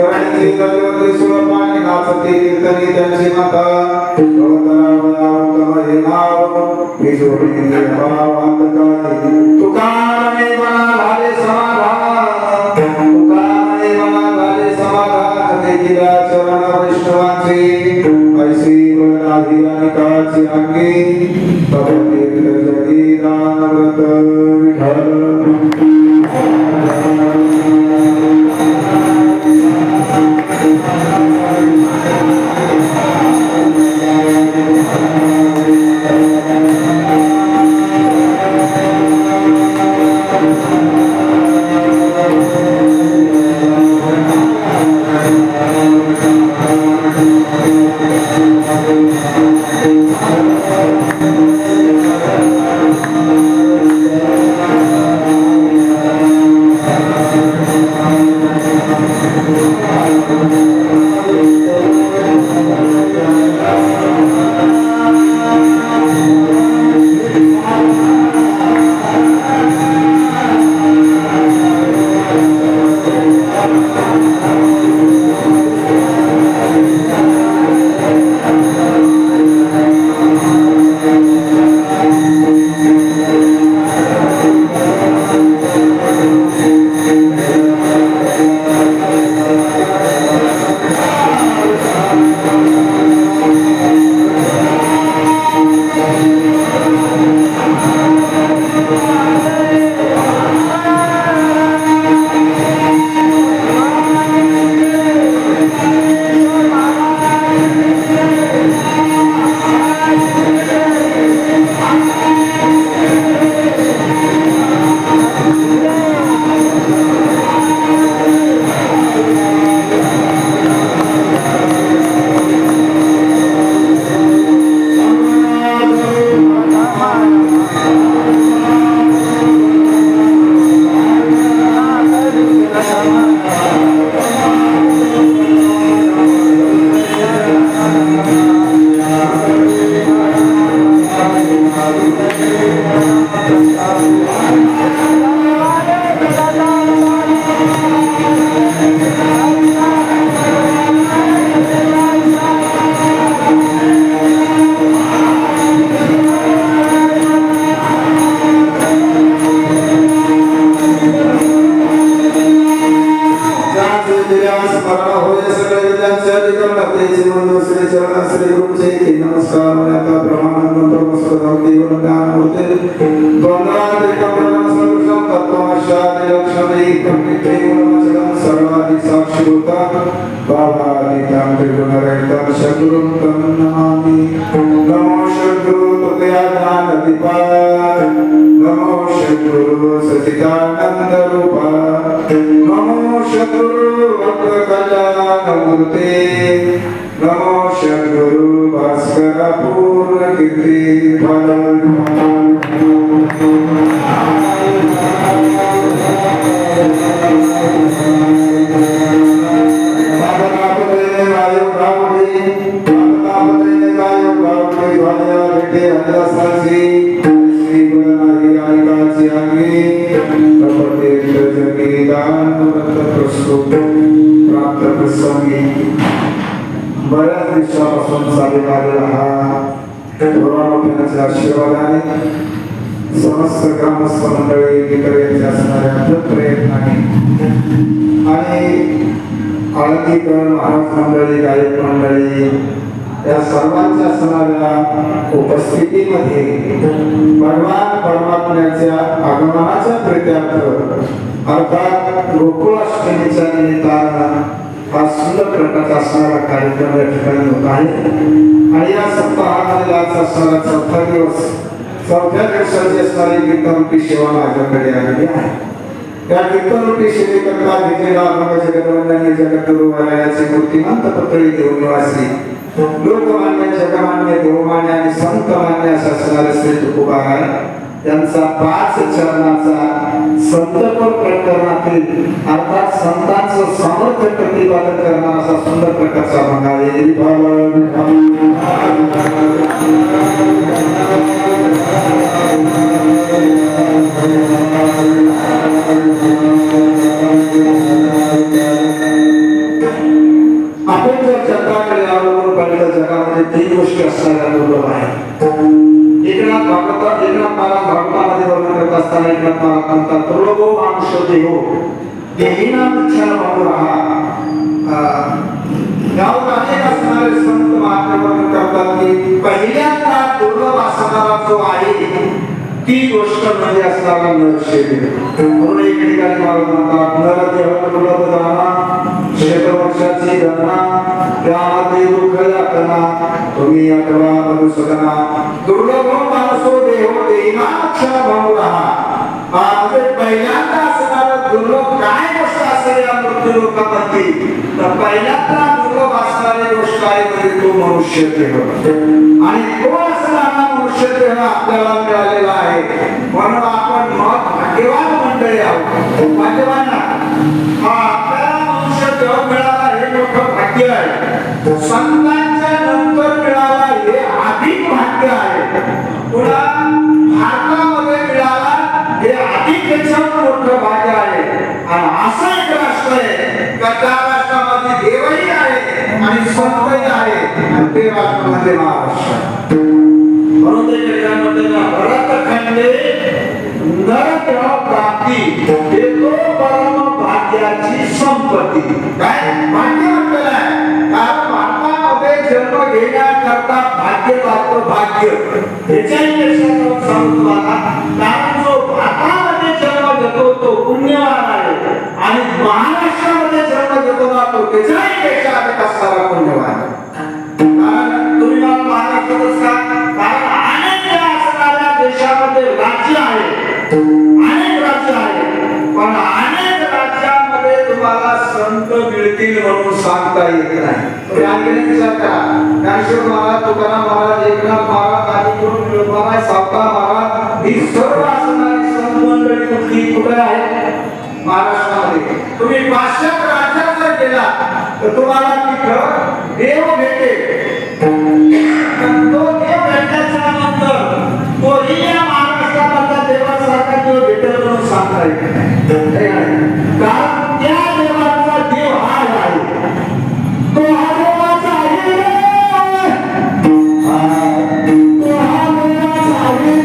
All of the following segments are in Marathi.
धरणीची गजवती सुरपाणी नाचती कीर्तनी त्यांची माता अवतरावया हे नाव मी जोडी भावात काही तुकाने मना झाले समाधान तुकाने मना झाले समाधान देखिला चरण वैष्णवांचे ऐसी बळाधी अनिकाची अंगी तब तीर्थ जगी दानव्रत विठ्ठल समस्त ग्रामस्थ मंडळी विक्रेते असणाऱ्या प्रयत्नाने आणि आळंदीकर महाराज मंडळी गायक मंडळी या सर्वांच्या असणाऱ्या उपस्थितीमध्ये भगवान परमात्म्याच्या आगमनाच्या प्रीत्यार्थ अर्थात गोकुळाष्टमीच्या निमित्तानं हा सुंदर प्रकारचा असणारा कार्यक्रम या ठिकाणी होत आहे आणि या सप्ताहामध्ये असणारा चौथा दिवस चौथ्या दिवसाची असणारी कीर्तनरूपी सेवा माझ्याकडे आलेली आहे. या कीर्तनरूपी सेवेकरता घेतलेला जगदवंदनीय जगद्गुरुवरायाचे मूर्तिमंत पुतळे घेऊन निवासी लोकमान्य जगमान्य देवमान्य आणि संतमान्य असणारे श्री तुकोबाराय यांचा 5 चरणाचा संतपर प्रकरणातील अर्थात संतांचं सामर्थ्य प्रतिपादन करणारा असा सुंदर प्रकारचा भंग आहे. आपण जर चंद्राकडे अवलंबून पाहिलं जगामध्ये 3 गोष्टी असणाऱ्या दुर्लभ आहेत. एकनाथ भागवतामध्ये वर्णन करत असताना एकनाथ महाराज म्हणतात दुर्लभो मानुष्य देहो देहिनाम इच्छा बहुराहा. गावात अनेक असणारे संत महात्मे वर्णन करतात की पहिल्यांदा दुर्लभ असणारा जो आहे ती गोष्ट म्हणजे असणारा नरशरीर. म्हणून एक ठिकाणी महाराज म्हणतात नरदेह दुर्लभ जाना शेतवर्षाची गणना त्यामध्ये दुःख यातना तुम्ही अथवा मधुसदना दुर्लभ मानसो देहो देहिनाक्षा बहुराहा. म्हणजे पहिल्यांदा असणारा दुर्लभ काय गोष्ट असेल या मृत्यू लोकांमध्ये तर पहिल्यांदा दुर्लभ असणारी गोष्ट आहे म्हणजे तो मनुष्य देह. आणि तो असणारा मनुष्य देह आपल्याला मिळालेला आहे म्हणून आपण भाग्यवान मंडळी आहोत. भाग्यवान आपल्याला मनुष्य देह मिळाला हे मोठं भाग्य आहे. संतांच्या नंतर मिळाला हे अधिक भाग्य आहे. पुन्हा भारतामध्ये मिळाला हे अधिकपेक्षा मोठं भाग्य आहे. आणि असं एक राष्ट्र आहे का त्या राष्ट्रामध्ये देवही आहे आणि संतही आहे आणि ते राष्ट्र म्हणजे महाराष्ट्र. म्हणून ते ठिकाणी भरत खंडे नरदेह प्राप्ती हे तो परम भाग्याची संपत्ती. काय भाग्य म्हटलेलं आहे कारण भारतामध्ये जन्म घेण्याकरता भाग्य लागतं. भाग्य त्याच्यापेक्षा सांगतो मला कारण जो भारतामध्ये जन्म घेतो तो पुण्यवान आहे आणि महाराष्ट्रामध्ये जन्म घेतो ना तो त्याच्यापेक्षा अधिक असणारा पुण्यवान. कारण तुम्ही मला महाराष्ट्रातच का कारण अनेक असणाऱ्या देशामध्ये राज्य आहे अनेक राज्य आहे पण अनेक राज्यामध्ये तुम्हाला संत मिळतील म्हणून सांगता येत नाही. तुम्ही आणखी विचार करा ज्ञानेश्वर महाराज तुकाराम महाराज एकनाथ महाराज आदी महाराज सावकार महाराज ही सर्व असणारी संत मंडळी कुठे आहेत महाराष्ट्रामध्ये. तुम्ही पाश्चात्य राज्यात जर गेला तर तुम्हाला तिथं देव भेटेल. तो देव भेटण्याच्या नंतर तोही या महाराष्ट्रामधल्या देवासारखा देव भेटेल म्हणून सांगता येत नाही. कारण त्या देवाचा देव हा आहे तो हा देवाचा आहे तो हा देवाचा आहे.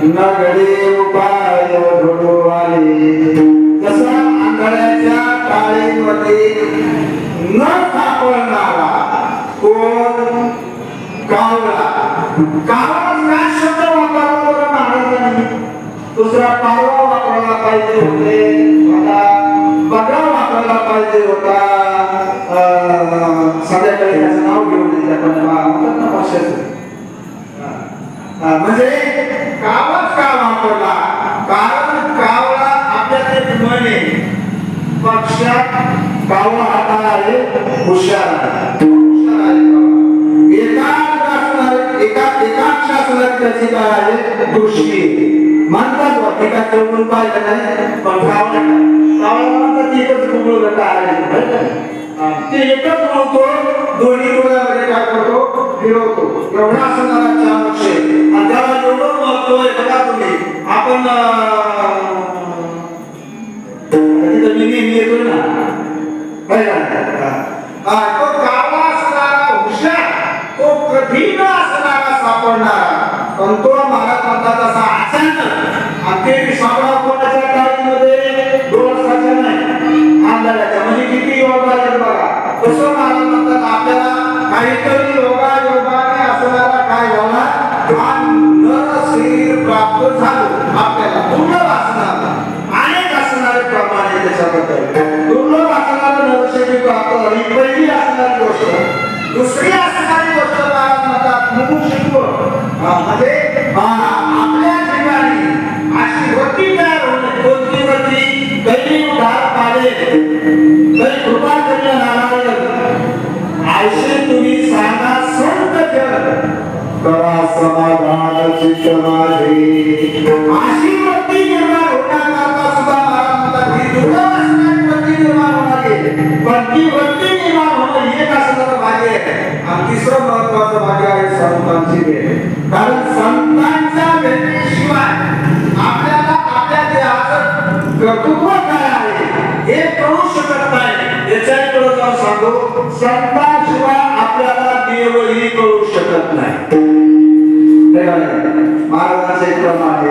नगडे उपाय घडवाले जसा आंधळ्याच्या टाळीमध्ये न सापडणारा कोण कावळा. कावळा काय शब्द वापरला महाराजांनी दुसरा पारवा वापरला पाहिजे होते बगळा वापरला पाहिजे होता. संध्याकाळी त्याचं नाव घेऊन त्या भाषेचं म्हणजे कावच का वापरला कारण कावळा आपल्याकडे म्हणे पक्षात कावळा हाताला आहे हुशार आहे. एकाच शासनात त्याची काय आहे दृष्टी म्हणतात एका चौकून पाहिलं नाही पण कावळा म्हणतात एकच कुंबळ गटा आहे ते एकच बोलतो दोन्ही डोळ्यामध्ये काय करतो फिरवतो. एवढा असणारा 4 वर्षे आणि त्याला एवढं महत्व म्हणतोय बघा तुम्ही आपण तिथं मी नेहमी येतोय ना तो गावा असणारा हुशार तो कधी न असणारा सापडणारा पण तो महाराज म्हणतात असा अचानक आणि सापडा कोणाच्या टाळीमध्ये डोळसाच्या नाही आंधळ्याच्या म्हणजे किती योगा आहेत बघा तसं महाराज म्हणतात आपल्याला काहीतरी योगाने असणारा काय झाला नर शरीर प्राप्त झालं आपल्याला दुर्लभ असणार अनेक असणारे प्रमाण आहे त्याच्याबद्दल दुर्लभ असणारं नर शरीर प्राप्त झाली पहिली असणारी गोष्ट दुसरी असणारी गोष्ट महाराज म्हणतात मुमुक्षुत्व म्हणजे आपल्या ठिकाणी अशी वृत्ती तयार होणे कोणती वृत्ती काही उधार पाडे काही कृपा करणं नारायण आयशे तुम्ही सांगा संत जन करा समाधान चित्त माझे अशी वृत्ती निर्माण होण्याकरता सुद्धा महाराज म्हणतात ही दुर्लभ असणारी वृत्ती निर्माण होणार पण ती वृत्ती निर्माण होणं एक असणारं भाग्य आहे आणि तिसरं महत्वाचं भाग्य आहे संतांची भेट कारण संतांच्या भेटीशिवाय आपल्याला आपल्या देहाचं कर्तृत्व काय आहे हे कळू शकत नाही याच्याकडे जाऊन सांगू संतांशिवाय आपल्याला देवही कळू शकत नाही महाराजांचे क्रम आहे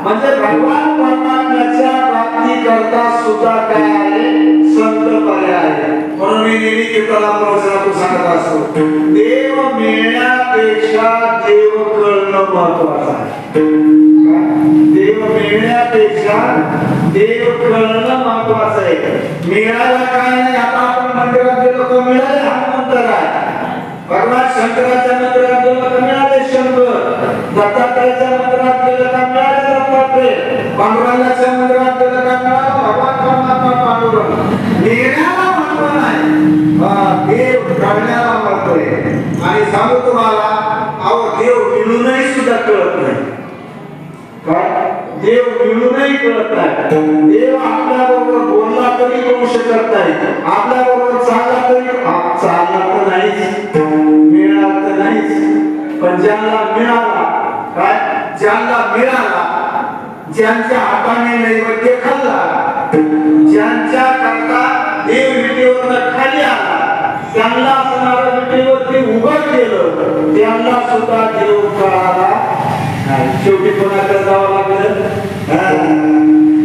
म्हणजे भगवान परमात्म्याच्या प्राप्ती करता सुद्धा काय आहे संत पर्याय आहे म्हणून मी नेहमी कीर्तनाला प्रवचनातून सांगत असतो देव मिळण्यापेक्षा देव कळणं महत्वाचं आहे देव मिळण्यापेक्षा देव कळणं महत्वाचं आहे मिळायला काय नाही आता आपण मंदिरात गेलो तर मिळाले हा मंत्र आहे भगवान शंकराच्या मंदिरात गेलो तर मिळाले शंकर दत्तात्रयाच्या मंदिरात गेलो तर मिळाले पांडुरंगाच्या मंदिरात गेलं का भगवान परमात्मा पांडुरंग मिळण्याला महत्व नाही देव कळण्याला महत्व आहे आणि सांगू तुम्हाला अहो देव मिळूनही सुद्धा कळत नाही काय देव मिळूनही कळत नाही देव आपल्या बरोबर बोलला तरी कळू शकत नाही आपल्या बरोबर चालला तरी चालला तर नाहीच मिळाला तर नाहीच पण ज्यांना मिळाला काय ज्यांना मिळाला ज्यांच्या हाताने नैवेद्य खाल्ला ज्यांच्या करता देव विटेवर खाली आला त्यांना असणारं विटेवरती उभं केलं त्यांना सुद्धा देव कळाला शेवटी कोणाकडे जावं लागलं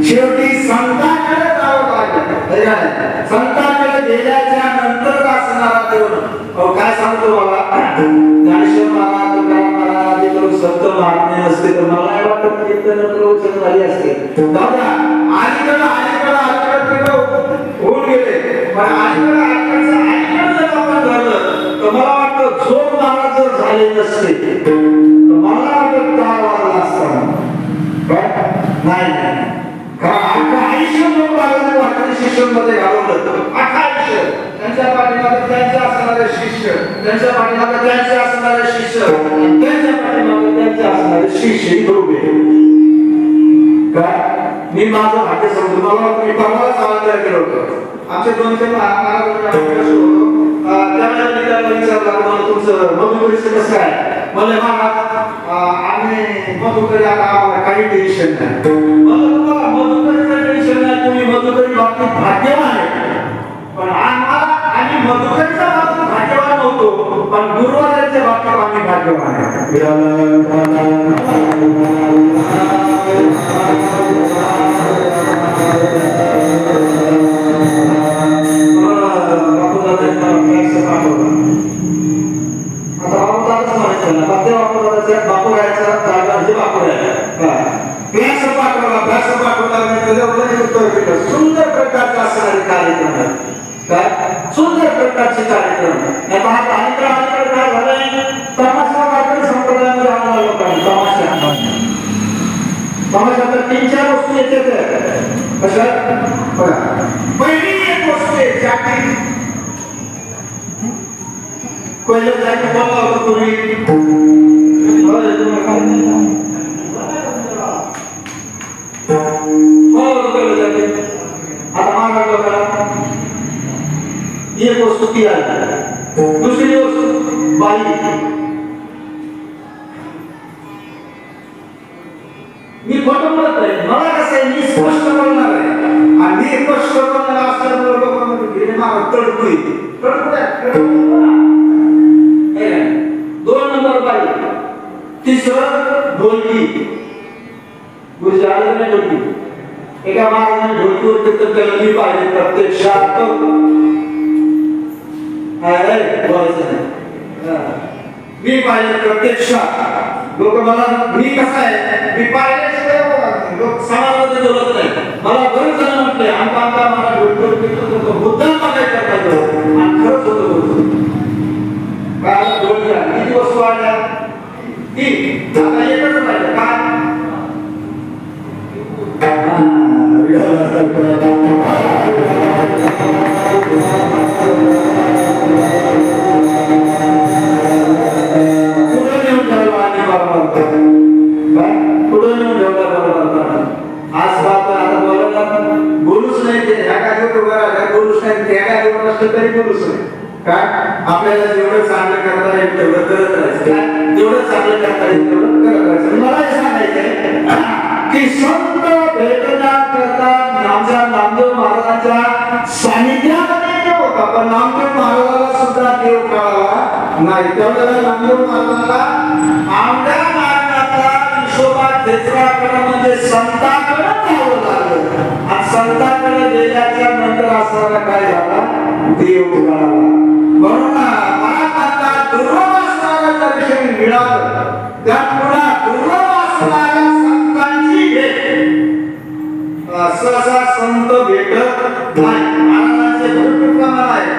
शेवटी संतांकडे जावं लागलं संतांकडे गेल्याच्या नंतर असणारा देव काय सांगतो बाबा ज्ञानेश्वर महाराज संत महात्मे असते तर मला नाही वाटत कीर्तन प्रवचन झाली असते दादा अलीकडे होऊन गेले पण अलीकडे जर आपण झालं तर मला वाटतं झोप महाराज जर झाले नसते तर मला वाटत काय वाढला असता नाही कारण पाठीमागे त्यांचे असणारे शिष्य, त्यांच्या पाठीमागे त्यांचे असणारे शिष्य, त्यांच्या पाठीमागे त्यांचे असणारे शिष्य उभे. काय मी माझं भाग्य समजून मला मी परवाला समाधान केलं होतं. आमचे 2-3 महाराजांचे त्यावेळेला मी त्याला विचारलं मला तुमचं मधुकरीचं कसं आहे. मला आम्ही मधुकरी आम्हाला काही टेन्शन नाही. मला तुम्हाला मधुकरीचं टेन्शन नाही, तुम्ही मधुकरी बाबतीत भाग्यवान आहे. पण आम्ही मधुकरीच्या बाबतीत भाग्यवान नव्हतो, पण गुरुवाराच्या बाबतीत आम्ही भाग्यवान आहे. सुंदर प्रकारचे असणारे कार्यक्रम काय सुंदर प्रकारचे कार्यक्रम नाही हा कार्यक्रम अलीकडे काय झालंय तमाशा कार्यक्रम संप्रदायामध्ये आणला लोकांनी तमाशा तर 3-4 वस्तू येतात कशा बघा. पहिली एक वस्तू आहे जॅकेट. पहिलं जॅकेट बोलला होता तुम्ही एक वस्तू ती आहे. दुसरी वस्तू बाई. मी खोटं बोलत आहे, मला कसं आहे मी स्पष्ट बोलणार आहे आणि मी स्पष्ट बोलणार असल्यामुळे लोक म्हणतात मला तडकुई तडकुड्या 2 नंबर बाई. तिसरं ढोलकी. गुरुजी आले नाही ढोलकी. एका महाराजांनी ढोलकीवर कीर्तन केलं मी पाहिजे प्रत्यक्षात मी पाहिजे प्रत्यक्षात. लोक मला मी कसं आहे मी पाहिल्याशिवाय लोक समाजामध्ये बोलत नाही. मला बरेच जण म्हटले आमचा मला ढोलकीवर मुद्दाम बघायचा आणि खरंच होतं. काय ढोलक्या किती वस्तू आल्या ती आता एकच राहिलं काय आपल्याला जेवढं चांगलं करता येईल तेवढं करत राहायचं. जेवढं चांगलं करता येईल तेवढं करत राहायचं. मला हे सांगायचंय की संत भेटण्याकरता आमच्या नामदेव महाराजांच्या सानिध्यामध्ये देव होता, पण नामदेव महाराजाला सुद्धा देव कळाला नाही. त्यावेळेला नामदेव महाराजाला आमच्या मार्गाचा विश्वभा क्षेत्राकडे म्हणजे संतांकडे जावं लागलं आणि संतांकडे गेल्याच्या नंतर असणारा काय झाला देव कळाला. म्हणून महाराजांना दुर्लभ असणारं दर्शन मिळालं. त्यामुळे दुर्लभ असणाऱ्या संतांची भेट सहसा संत भेटत नाही. महाराजांचे भरपूर प्रमाण आहे.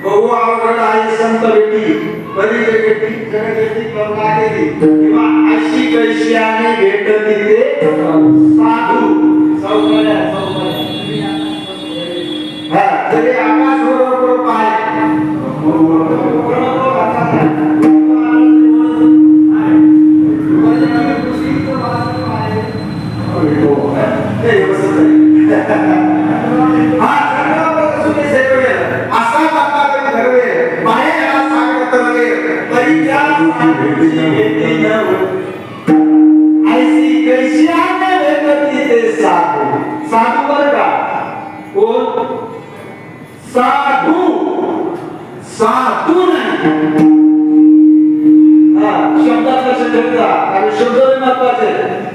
बहु अवघड आहे संत भेटी परीचे भेटी जगभेटी करुणा केली किंवा अशी कैशियाने भेट दिले साधू चौकड्या तरी आकाश बरोबर पाय साधू नाही. शब्दात लक्ष ठेवा आणि शब्द महत्वाचे.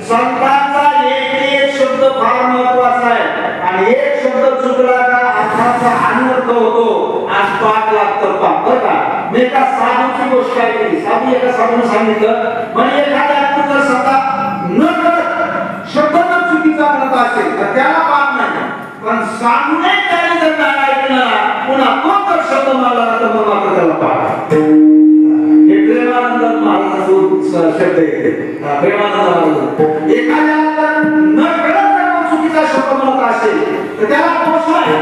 संतांचा एक शब्द फार महत्वाचा आहे आणि एक शब्द चुकला का अर्थाचा अनर्थ होतो आणि पाठ लागतं पाप. बरं का मी एका साधूची गोष्ट काय केली. एका साधूने सांगितलं म्हणजे एखाद्या जर समजा न कळत शब्द चुकीचा म्हणत असेल तर त्याला पाप नाही, पण सामने त्याने जर नाही ऐकलं पुन्हा तो जर शब्द मारला तर मग मात्र त्याला पाप. हे प्रेमानंद महाराजांचा शब्द येते. प्रेमानंद एखाद्याला न कळत चुकीचा शब्द म्हणत असेल तर त्याला दोष नाही,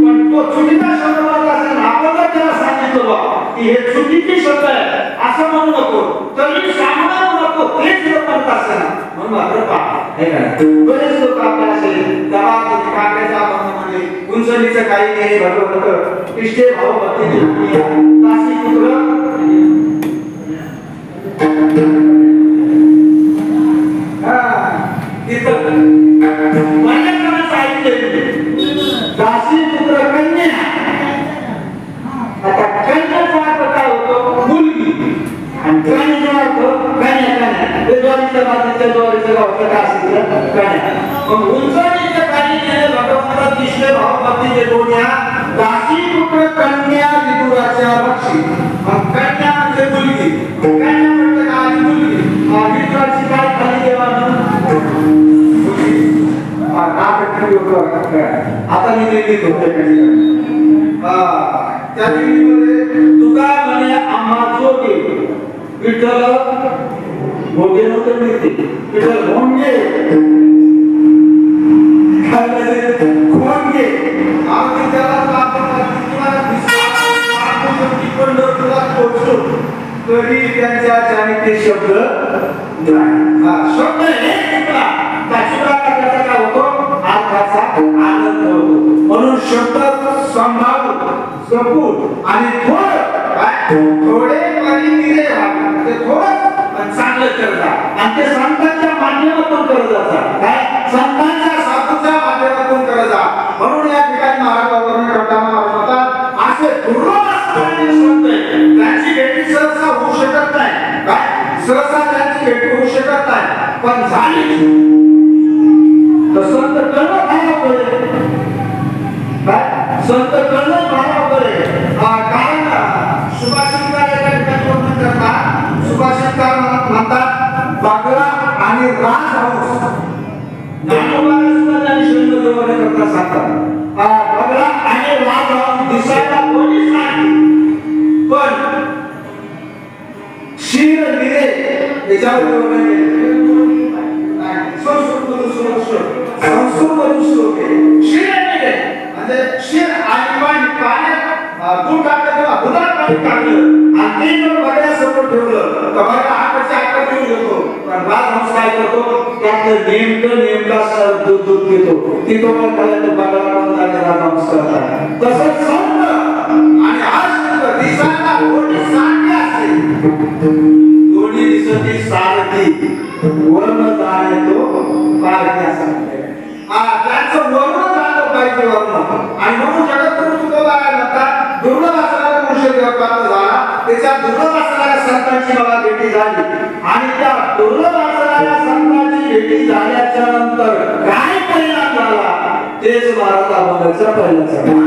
पण तो चुकीचा शब्द म्हणत असेल आपण जर त्याला सांगितलं बा की हे चुकीचे शब्द आहे असं म्हणू नको, तरी सांगणार नको हेच लोक म्हणत असताना म्हणून मात्र पहा हे काय बरेच लोक आपल्या असेल गावात काकाच्या बंधमध्ये उंचणीचं काही नाही भगवंत इष्टे भाव भक्ती दासी पुत्र दासी पुत्र कन्या. आता कन्याचा अर्थ काय होतो? मुलगी. आणि कन्याचा अर्थ कन्या. ते ज्वारीच्या बाजूच्या ज्वारीच्या गावचं काय असेल कन्या. मग उंचणीचं काही केलं भगवंत इष्टे भाव भक्तीचे दोन्या दासी पुत्र कन्या विदुराच्या बक्षी. मग कन्या म्हणजे मुलगी. कन्या म्हणजे काय? मुलगी. विदुराची काय खाली देवानं आता मी निर्मित होते त्या दिल्लीमध्ये तुका म्हणे आम्हा जोगे विठ्ठल भोगे नव्हते मिळते विठ्ठल भोंगे खोंगे आम्ही त्याला पोहोचलो तरी त्यांच्या ते शब्द शब्द काय होतो? अर्थाचा आनंद होतो. म्हणून शब्द संभाळून जपून आणि थोडे निरे ते थोडं चांगलं करता आणि ते संतांच्या माध्यमातून करत जातात. काय? संतांच्या साधूच्या माध्यमातून करत जा. म्हणून या ठिकाणी महाराज वर्णन करताना म्हणतात असे दुर्लभ असणारे संत त्यांची भेटी सहसा होऊ शकत नाही. काय? सहसा त्यांची भेट होऊ शकत नाही, पण झाली संत करणं भाव करे. काय? संत करणं भाव करे. कारण सुभाषितकार एका ठिकाणी वर्णन करतात. सुभाषितकार म्हणतात बागला आणि राज हाऊस वर्णन करता सांगतात बागला आणि राज हाऊस दिसायला कोणीच नाही, पण शीर निरे याच्यावर वर्णन संस्कृत श्लोक शीर म्हणजे शीर आणि पाण्यात दूध टाकलं किंवा दुधात पाणी टाकलं आणि ते जर बघण्यासमोर ठेवलं तर बघा आकडच्या आकडे ठेवून घेतो. पण राजहंस काय करतो? त्यातलं नेमका दूध घेतो. ती तो पण बघायला राजहंस करतात. तसंच संत आणि आज दिसायला कोणी सारखे असते दोन्ही दिसती सारखी वर्ण जाणे तो पारखी असं म्हणते. त्यांचं वर्ण जाणलं पाहिजे वर्ण. आणि म्हणून जगद्गुरु तुकोबाराय म्हणतात दुर्लभ असणारा मनुष्य जेव्हा प्राप्त झाला त्याच्या दुर्लभ असणाऱ्या संतांची मला भेटी झाली आणि त्या दुर्लभ असणाऱ्या संतांची भेटी झाल्याच्या नंतर काय परिणाम झाला तेच महाराज अभंगाचा पहिला चढ.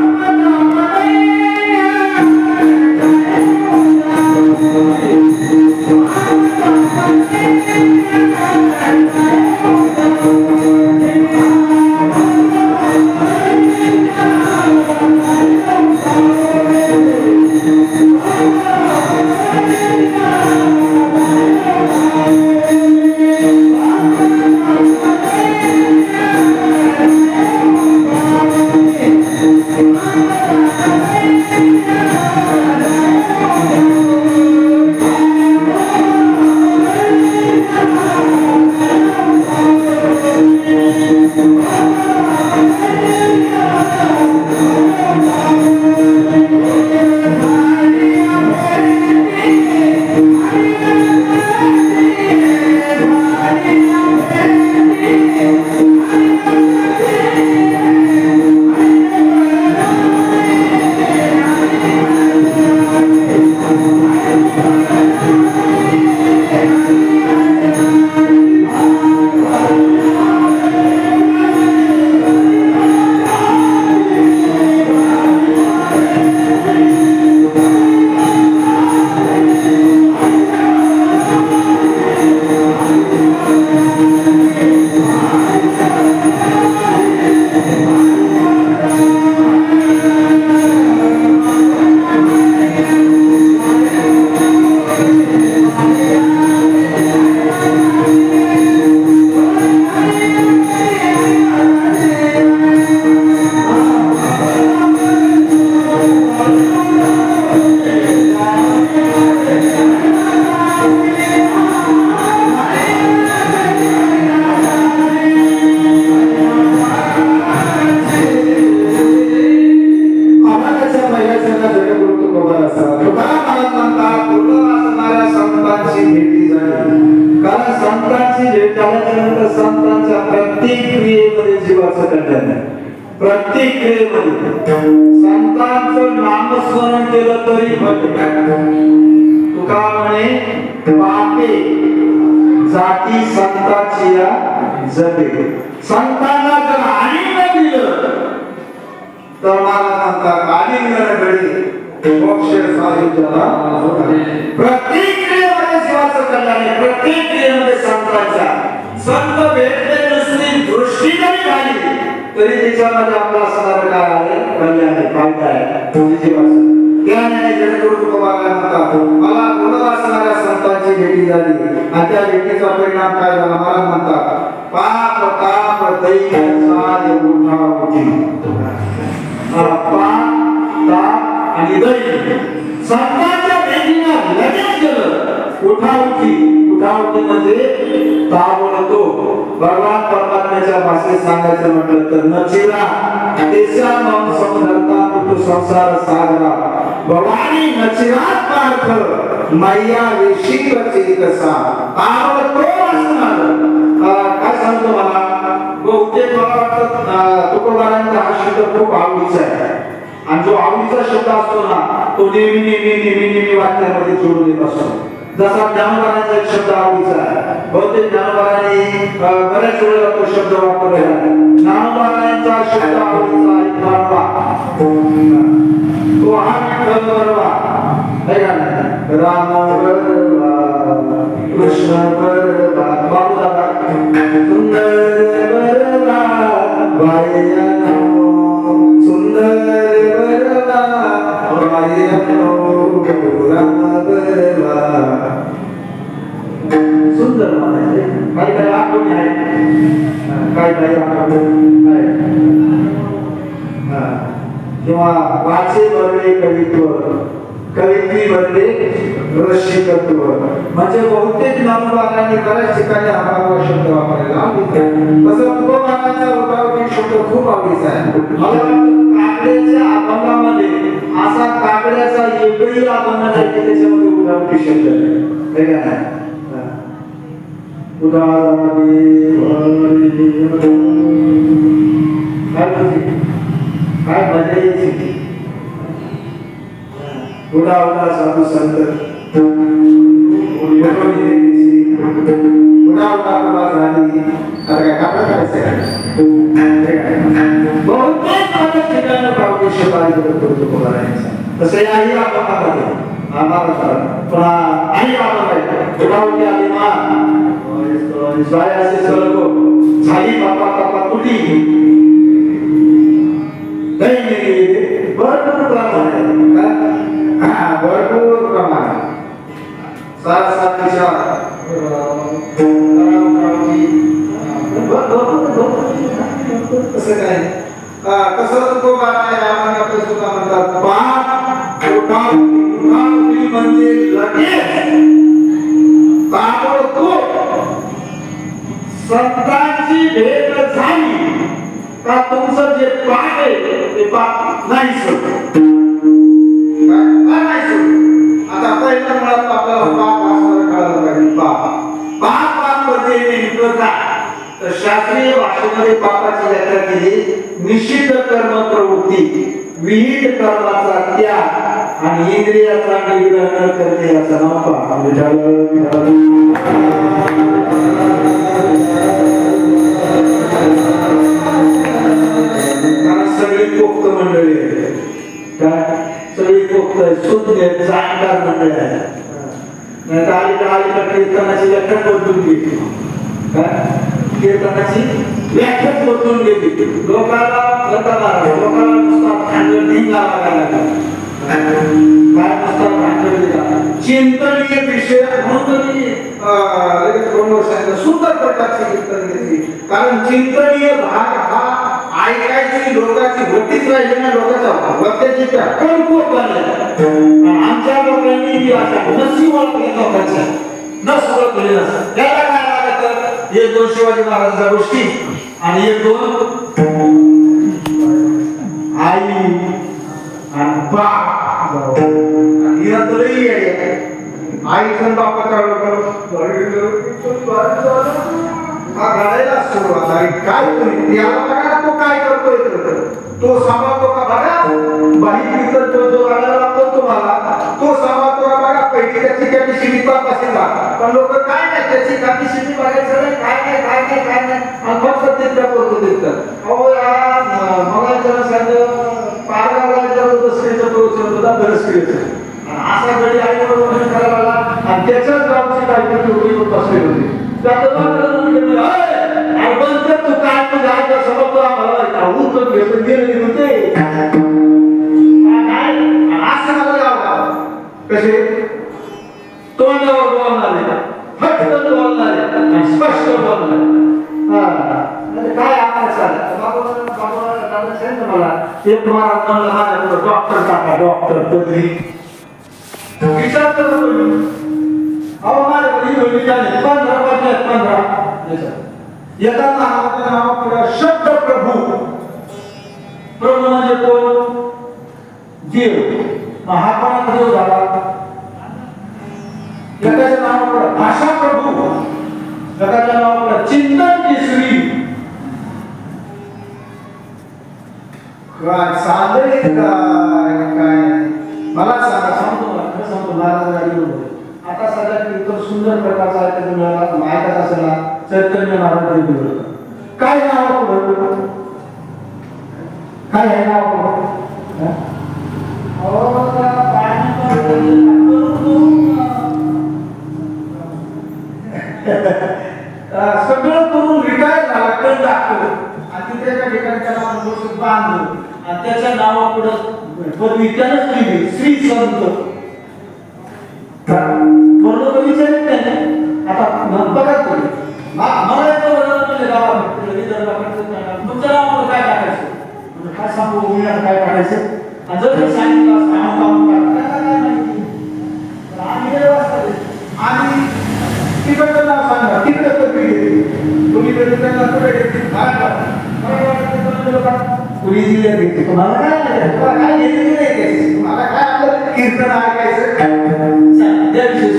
Thank you. प्रत्येक क्रियेमध्ये संतांचं नामस्मरण केलं तरी तुका म्हणे पापे जाती संताची जपे. संतांना जर आलिंगन दिलं तर मला म्हणतात आलिंगन घडी मोक्ष साहित्याला. प्रत्येक क्रियेमध्ये शिवाचं कल्याण आहे. प्रत्येक क्रियेमध्ये संतांच्या संत भेटले नसली दृष्टी जरी झाली तरी त्याच्यामध्ये आपला असणारं काय आहे कल्याण आहे फायदा आहे जीवाचं. त्याने जेणेकरून तुकोबाला म्हणतात मला गुण असणाऱ्या संतांची भेटी झाली आणि त्या भेटीचा परिणाम काय झाला. मला म्हणतात पाप ताप दैन्याचा मोठा उठी. पाप ताप आणि दैन्य संतांच्या भेटीनं लगेच गेलं उठाउठी. उठाउठी म्हणजे ताबडतो भगवान परमात्म्याच्या भाषेत सांगायचं म्हटलं तर नचिरा देशा मम समधरता पुटु संसार सागरा भवानी नचिरात पार्थ मैया विशिक चेतसा. ताबडतो असणार काय सांगतो मला बहुतेक मला वाटतं तुकोबारांचा हा शब्द खूप आवडीचा आहे आणि जो आवडीचा शब्द असतो ना तो नेहमी नेहमी नेहमी नेहमी वाक्यामध्ये जोडून येत असतो. जसा ज्ञानोबारांचा एक शब्द आवडीचा आहे. बहुतेक ज्ञानोबारांनी बऱ्याच वेळेला तो शब्द वापरलेला आहे. ज्ञानोबारांचा शब्द आवडीचा एक परवा तो हा विठ्ठल परवा है का नाही. राम परवा कृष्ण परवा बाबूदादा सुंदर परवा बायनो सुंदर परवा बायनो राम परवा. सुंदर म्हणायचे काही काही आठवणी आहेत काही काही आठवणी किंवा वाचे भरले कवित्व कवित्री भरले रसिकत्व म्हणजे बहुतेक ज्ञानोबारांनी बऱ्याच ठिकाणी हा शब्द वापरलेला तसं तुकोबारांचा उठावटी शब्द खूप आवडीचा आहे. मला वाटतं काकड्याच्या अभंगामध्ये असा काकड्याचा एकही अभंग नाही की त्याच्यामध्ये उठावटी शब्द आहे का नाही. काय मजा यायची. उडा उडा साधू संत उडा उडा उडा झाली आता काय कापड करायचं बहुतेक माझ्या ठिकाणी भावनिक करतो तुकोबारांचा. तसं याही आपण आम्हाला पण आई आपण उडा उडी आली मा असे सर्व झाली बापा बापा तुटी भरपूर प्रमाण भरपूर प्रमाण सारसातीच्या कसं काय कसं तुकोबारा आपल्याला सुद्धा म्हणतात पाप उठावती म्हणजे लगेच ताबडतोब संतांची भेट झाली का तुमचं जे पाप आहे ते पाप नाही सोडत. आता पहिल्या मुळात आपल्याला पाप असणार कळलं पाहिजे. पाप म्हणजे नेमकं काय तर शास्त्रीय भाषेमध्ये पापाची व्याख्या केली निषिद्ध कर्म प्रवृत्ती विहित कर्माचा त्याग आणि इंद्रियाचा निग्रह न करणे याचा नाव पाप. सगळी पोक्त मंडळी काय सगळी पोक्त शुद्ध जाणकार मंडळी आहे. कीर्तनाची व्याख्या बदलून घेतली कीर्तनाची व्याख्या बदलून घेतली. लोकांना लोकांना नुसता भांडण धिंगा लागायला काय नुसता भांडण दिला चिंतनीय विषय म्हणून सुंदर प्रकारची कीर्तन घेतली. कारण चिंतनीय भाग हा ऐकायची लोकांची वृत्तीच राहिली ना. लोकांच्या वक्त्याची कणकोट बनले. आमच्या लोकांनी जी अशा नशी ओळखली लोकांच्या नस ओळखली नसतं त्याला काय लागत एक दोन शिवाजी महाराजांच्या गोष्टी आणि एक दोन आई आणि बाप हिला तरी आई पण बापाच्या हा घडायला सुरुवात आहे. काय करू याला बघा तो काय करतोय तो सांभाळतो का बघा. बाई मित्र जो रडायला लागतो तुम्हाला तो सांभाळतो का बघा. पहिली त्याची कॅपॅसिटी तपासेल पण लोक काय नाही त्याची कॅपॅसिटी बघायचं नाही काय नाही आणि फक्त ते करतो देतात. अहो यार मला जरा सांग पारगावला जबरदस्तीचं प्रवचन होता बरंच केलं असा घडी आई बरोबर करायला आणि त्याच्याच गावची काहीतरी उपयोग बसले होते. तू काय तू जायचं समजतो आम्हाला उचल घेऊन गेले होते असं मला गाव कसे तोंडावर बोलणारे फक्त बोलणारे आणि स्पष्ट बोलणारे काय आकाश मला ते तुम्हाला म्हणलं डॉक्टर टाका डॉक्टर पदवी विचार करतो अहो माझ्या पदवी 15 एका नाव पुढे शब्द प्रभू प्रभू म्हणजे कोण देव हा पण देव झाला. एकाच्या नावापुढे भाषा प्रभू एकाच्या नावापुढे चिंतन केसरी काय साधे काय मला सांगतो महाराज गाडी आता सगळ्यात इतर सुंदर प्रकारचा आहे त्याचा मिळाला माहितच असेल ना चैतन्य महाराज दिलं काय नाव पुढं काय आहे नाव सगळं करून रिटायर झाला कण टाकतो आणि त्याच्या ठिकाणी त्याला बांधलो आणि त्याच्या नावापुढं पदवी त्यानंच लिहिली श्री संत बरोबर विचारित नाही आता बघा तुम्ही मला येतो म्हणजे गावाकडे तुमच्या नावावर काय टाकायचं काय सांगू काय टाकायचं आणि जर मी सांगितलं आणि तिकडचं नाव सांगा तिकडे तुम्ही पुरी जिल्ह्यात घेते तुम्हाला काय घेते तुम्हाला काय आपलं कीर्तन ऐकायचं त्या विषयी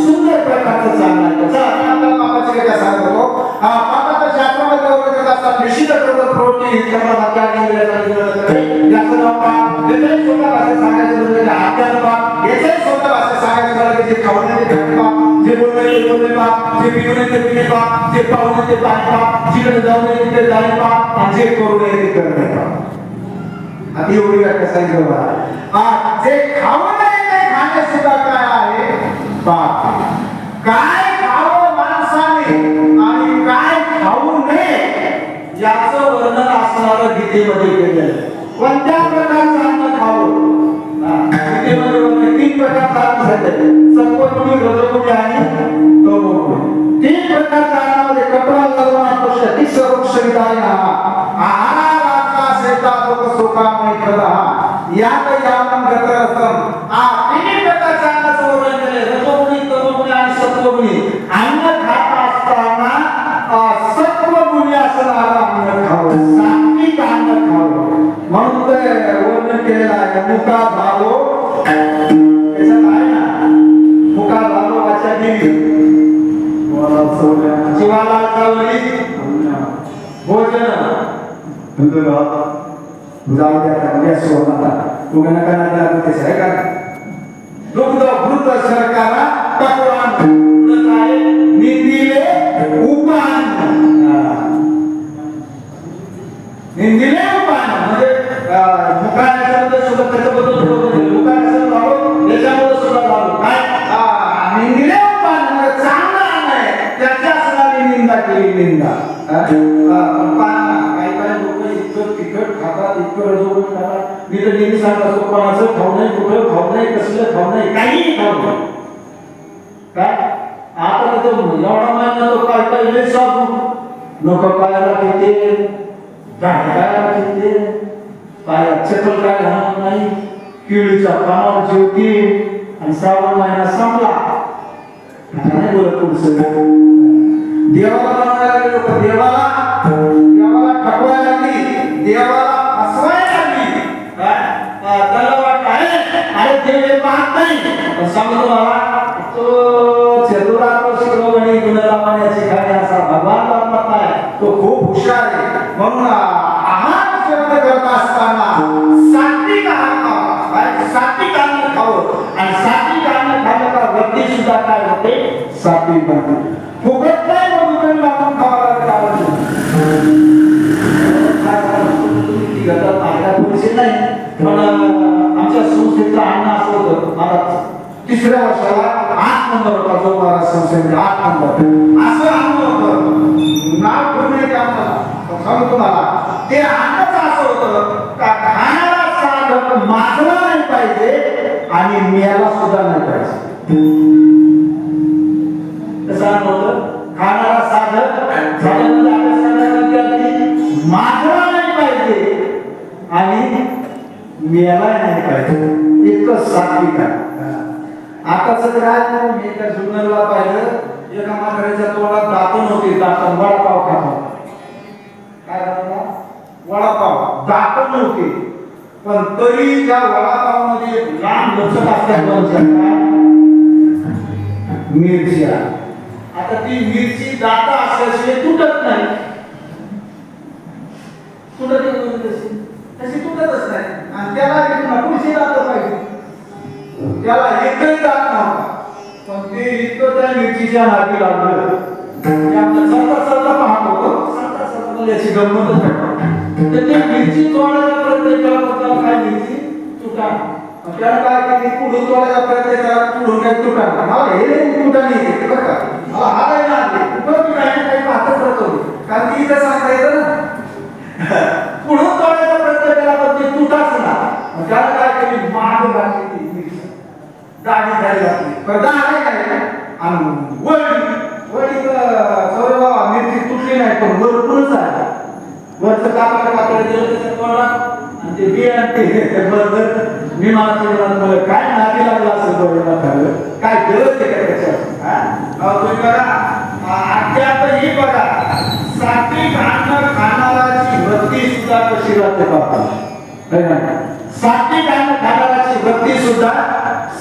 सुंदर प्रकारचं चालणार बाबाची काय सांगतो बाबाच्या शास्त्रामध्ये असतात निश्चित प्रवृत्ती याचं नाव याचाही स्वतः भाषेत सांगायचं म्हणजे आज्ञान बाप याचाही स्वतः भाषेत सांगायचं म्हणजे जे खावणे ते खाणे बाप जे बोलणे ते बोलणे बाप जे पिणे ते पिणे बाप जे पाहुणे ते पाणी बाप जिकडे जाऊ नये तिथे जाणे बाप आणि जे करू नये ते करणे बाप आता एवढी व्याख्या सांगितलं बघा जे खाऊ नये ते खाणे सुद्धा काय आहे बाप काय खावं माणसाने आणि काय खाऊ नये याचं वर्णन असणारं गीतेमध्ये केलेलं कोणत्या प्रकारचं अन्न खावं गीतेमध्ये 3 प्रकारचं अन्न सांगितलं सत्वगुणी रजोगुणी आणि तमोगुणी 3 प्रकारच्या अन्नामध्ये कपडा लगवण पुष्य तिसरोक्षरिताय आहाराचा सेता लोक सुखामय खरा यात यामन गतरसम 3 प्रकारच्या अन्नाचं वर्णन केले रजोगुणी तमोगुणी आणि सत्वगुणी अन्न खात असताना सत्वगुणी असणारं अन्न खावं सात्विक अन्न खावं म्हणून ते वर्णन केलेलं आहे मुका भालो त्याच्यात आहे ना मुका भालो वाचा गेली जीवाला चालली भोजन जाऊ द्या गॅस सोडला उगा नका नका तेच आहे का दुग्ध वृद्ध सरकारा पकवान निंदिले उपान निंदिले उपान म्हणजे मुखाण्याच्याबद्दल सुद्धा त्याच्याबद्दल मुखाण्याचं लावून याच्याबद्दल सुद्धा लावून काय निंदिले उपान म्हणजे चांगलं आहे त्याच्या असणारी निंदा केली निंदा काही काही लोक इतकं तिखट खातात इतकं रजोगुण खातात मी तर नेहमी सांगत असतो कोणाचं खाऊ नाही कुठं खाऊ नाही कसलं खाऊ नाही काही खाऊ नाही काय आता तिथं एवढा महिना तो काय काय लय साबू नको पायाला किती गाठायला किती पायात चपल काय घालणार नाही किळीच्या कामावर जेवती आणि श्रावण महिना संपला नाही बोलत पुढचं देवाला बनवायला लागले लोक देवाला ठकवायला लागली देवाला फसवायला लागली हे पाहत नाही. पण सांगतो मला तो चतुरा तो शिरोमणी गुणलावण्याची खाणे असा भगवान म्हणत आहे. तो खूप हुशार आहे. म्हणून आहार सेवन करत असताना सात्विक आहार खावा. काय सात्विक अन्न खावं आणि सात्विक अन्न खाल्लं का वृद्धी सुद्धा काय होते सात्विक बनते. फुकट नाही म्हणून आपण खावा लागतं. नाही पण आमच्या संस्थेचं अन्न असं होतं. मला तिसऱ्या वर्षाला 8 नंबर होता. जो महाराज संस्थेमध्ये 8 नंबर असं अन्न होतं. नाव ठेवणे का मला सांगू तुम्हाला ते अन्नच असं होतं का खाणारा साधक माजला नाही पाहिजे आणि मेला सुद्धा नाही पाहिजे. कसं अन्न होतं खाणारा साधक झाल्यामध्ये विद्यार्थी माजला नाही पाहिजे आणि मेला नाही पाहिजे. इतकं सात्विक आहे. आताच काय मी त्या जुन्नरला पाहिलं एका म्हाताऱ्याच्या तोंडात दातून होती. दातून वडापाव खात होता. काय होता वडापाव दातून होती. पण तरी त्या वडापाव मध्ये लांब लचक असतात मिरच्या. आता ती मिरची दात असल्याशिवाय तुटत नाही. तशी तुटतच नाही. आणि त्याला पुढची दात पाहिजे. त्याला एकही दात नव्हता. पण ते इतकं त्या मिरचीच्या नादी लागलं. सरता पाहत होतो. सरता याची गंमतच नाही. तर ते मिरची तोडायचा प्रयत्न केला होता. काय मिरची तुटा. त्याला काय केली पुढून तोडायचा प्रयत्न केला. पुढून काही तुटा. मला हे तुटा नाही बरं का. मला हा नाही लागले. कुठं काही पाहतच राहतो. कारण ती इथं सांगता येतं ना. पुढून तोडायचा प्रयत्न केला पण ते तुटाच ना. त्याला काय केली माग घातली ती मिरची. दाढी झाली घातली. पण दाढी काय आणि वळी सौरव बाबा मिरची तुटली नाही पण वरपूरच आहे. वरचं कापड पातळ दिलं त्याच्या तोंडात आणि ते बी आणि ते बरोबर मी मला काय नादी लागला असं बरोबर ठरलं. काय गरज आहे का त्याच्यावर. तुम्ही बघा अद्याप ही बघा सात्विक अन्न खाणाराची वृत्ती सुद्धा कशी राहते बाबा. सात्विक अन्न खाणाराची वृत्ती सुद्धा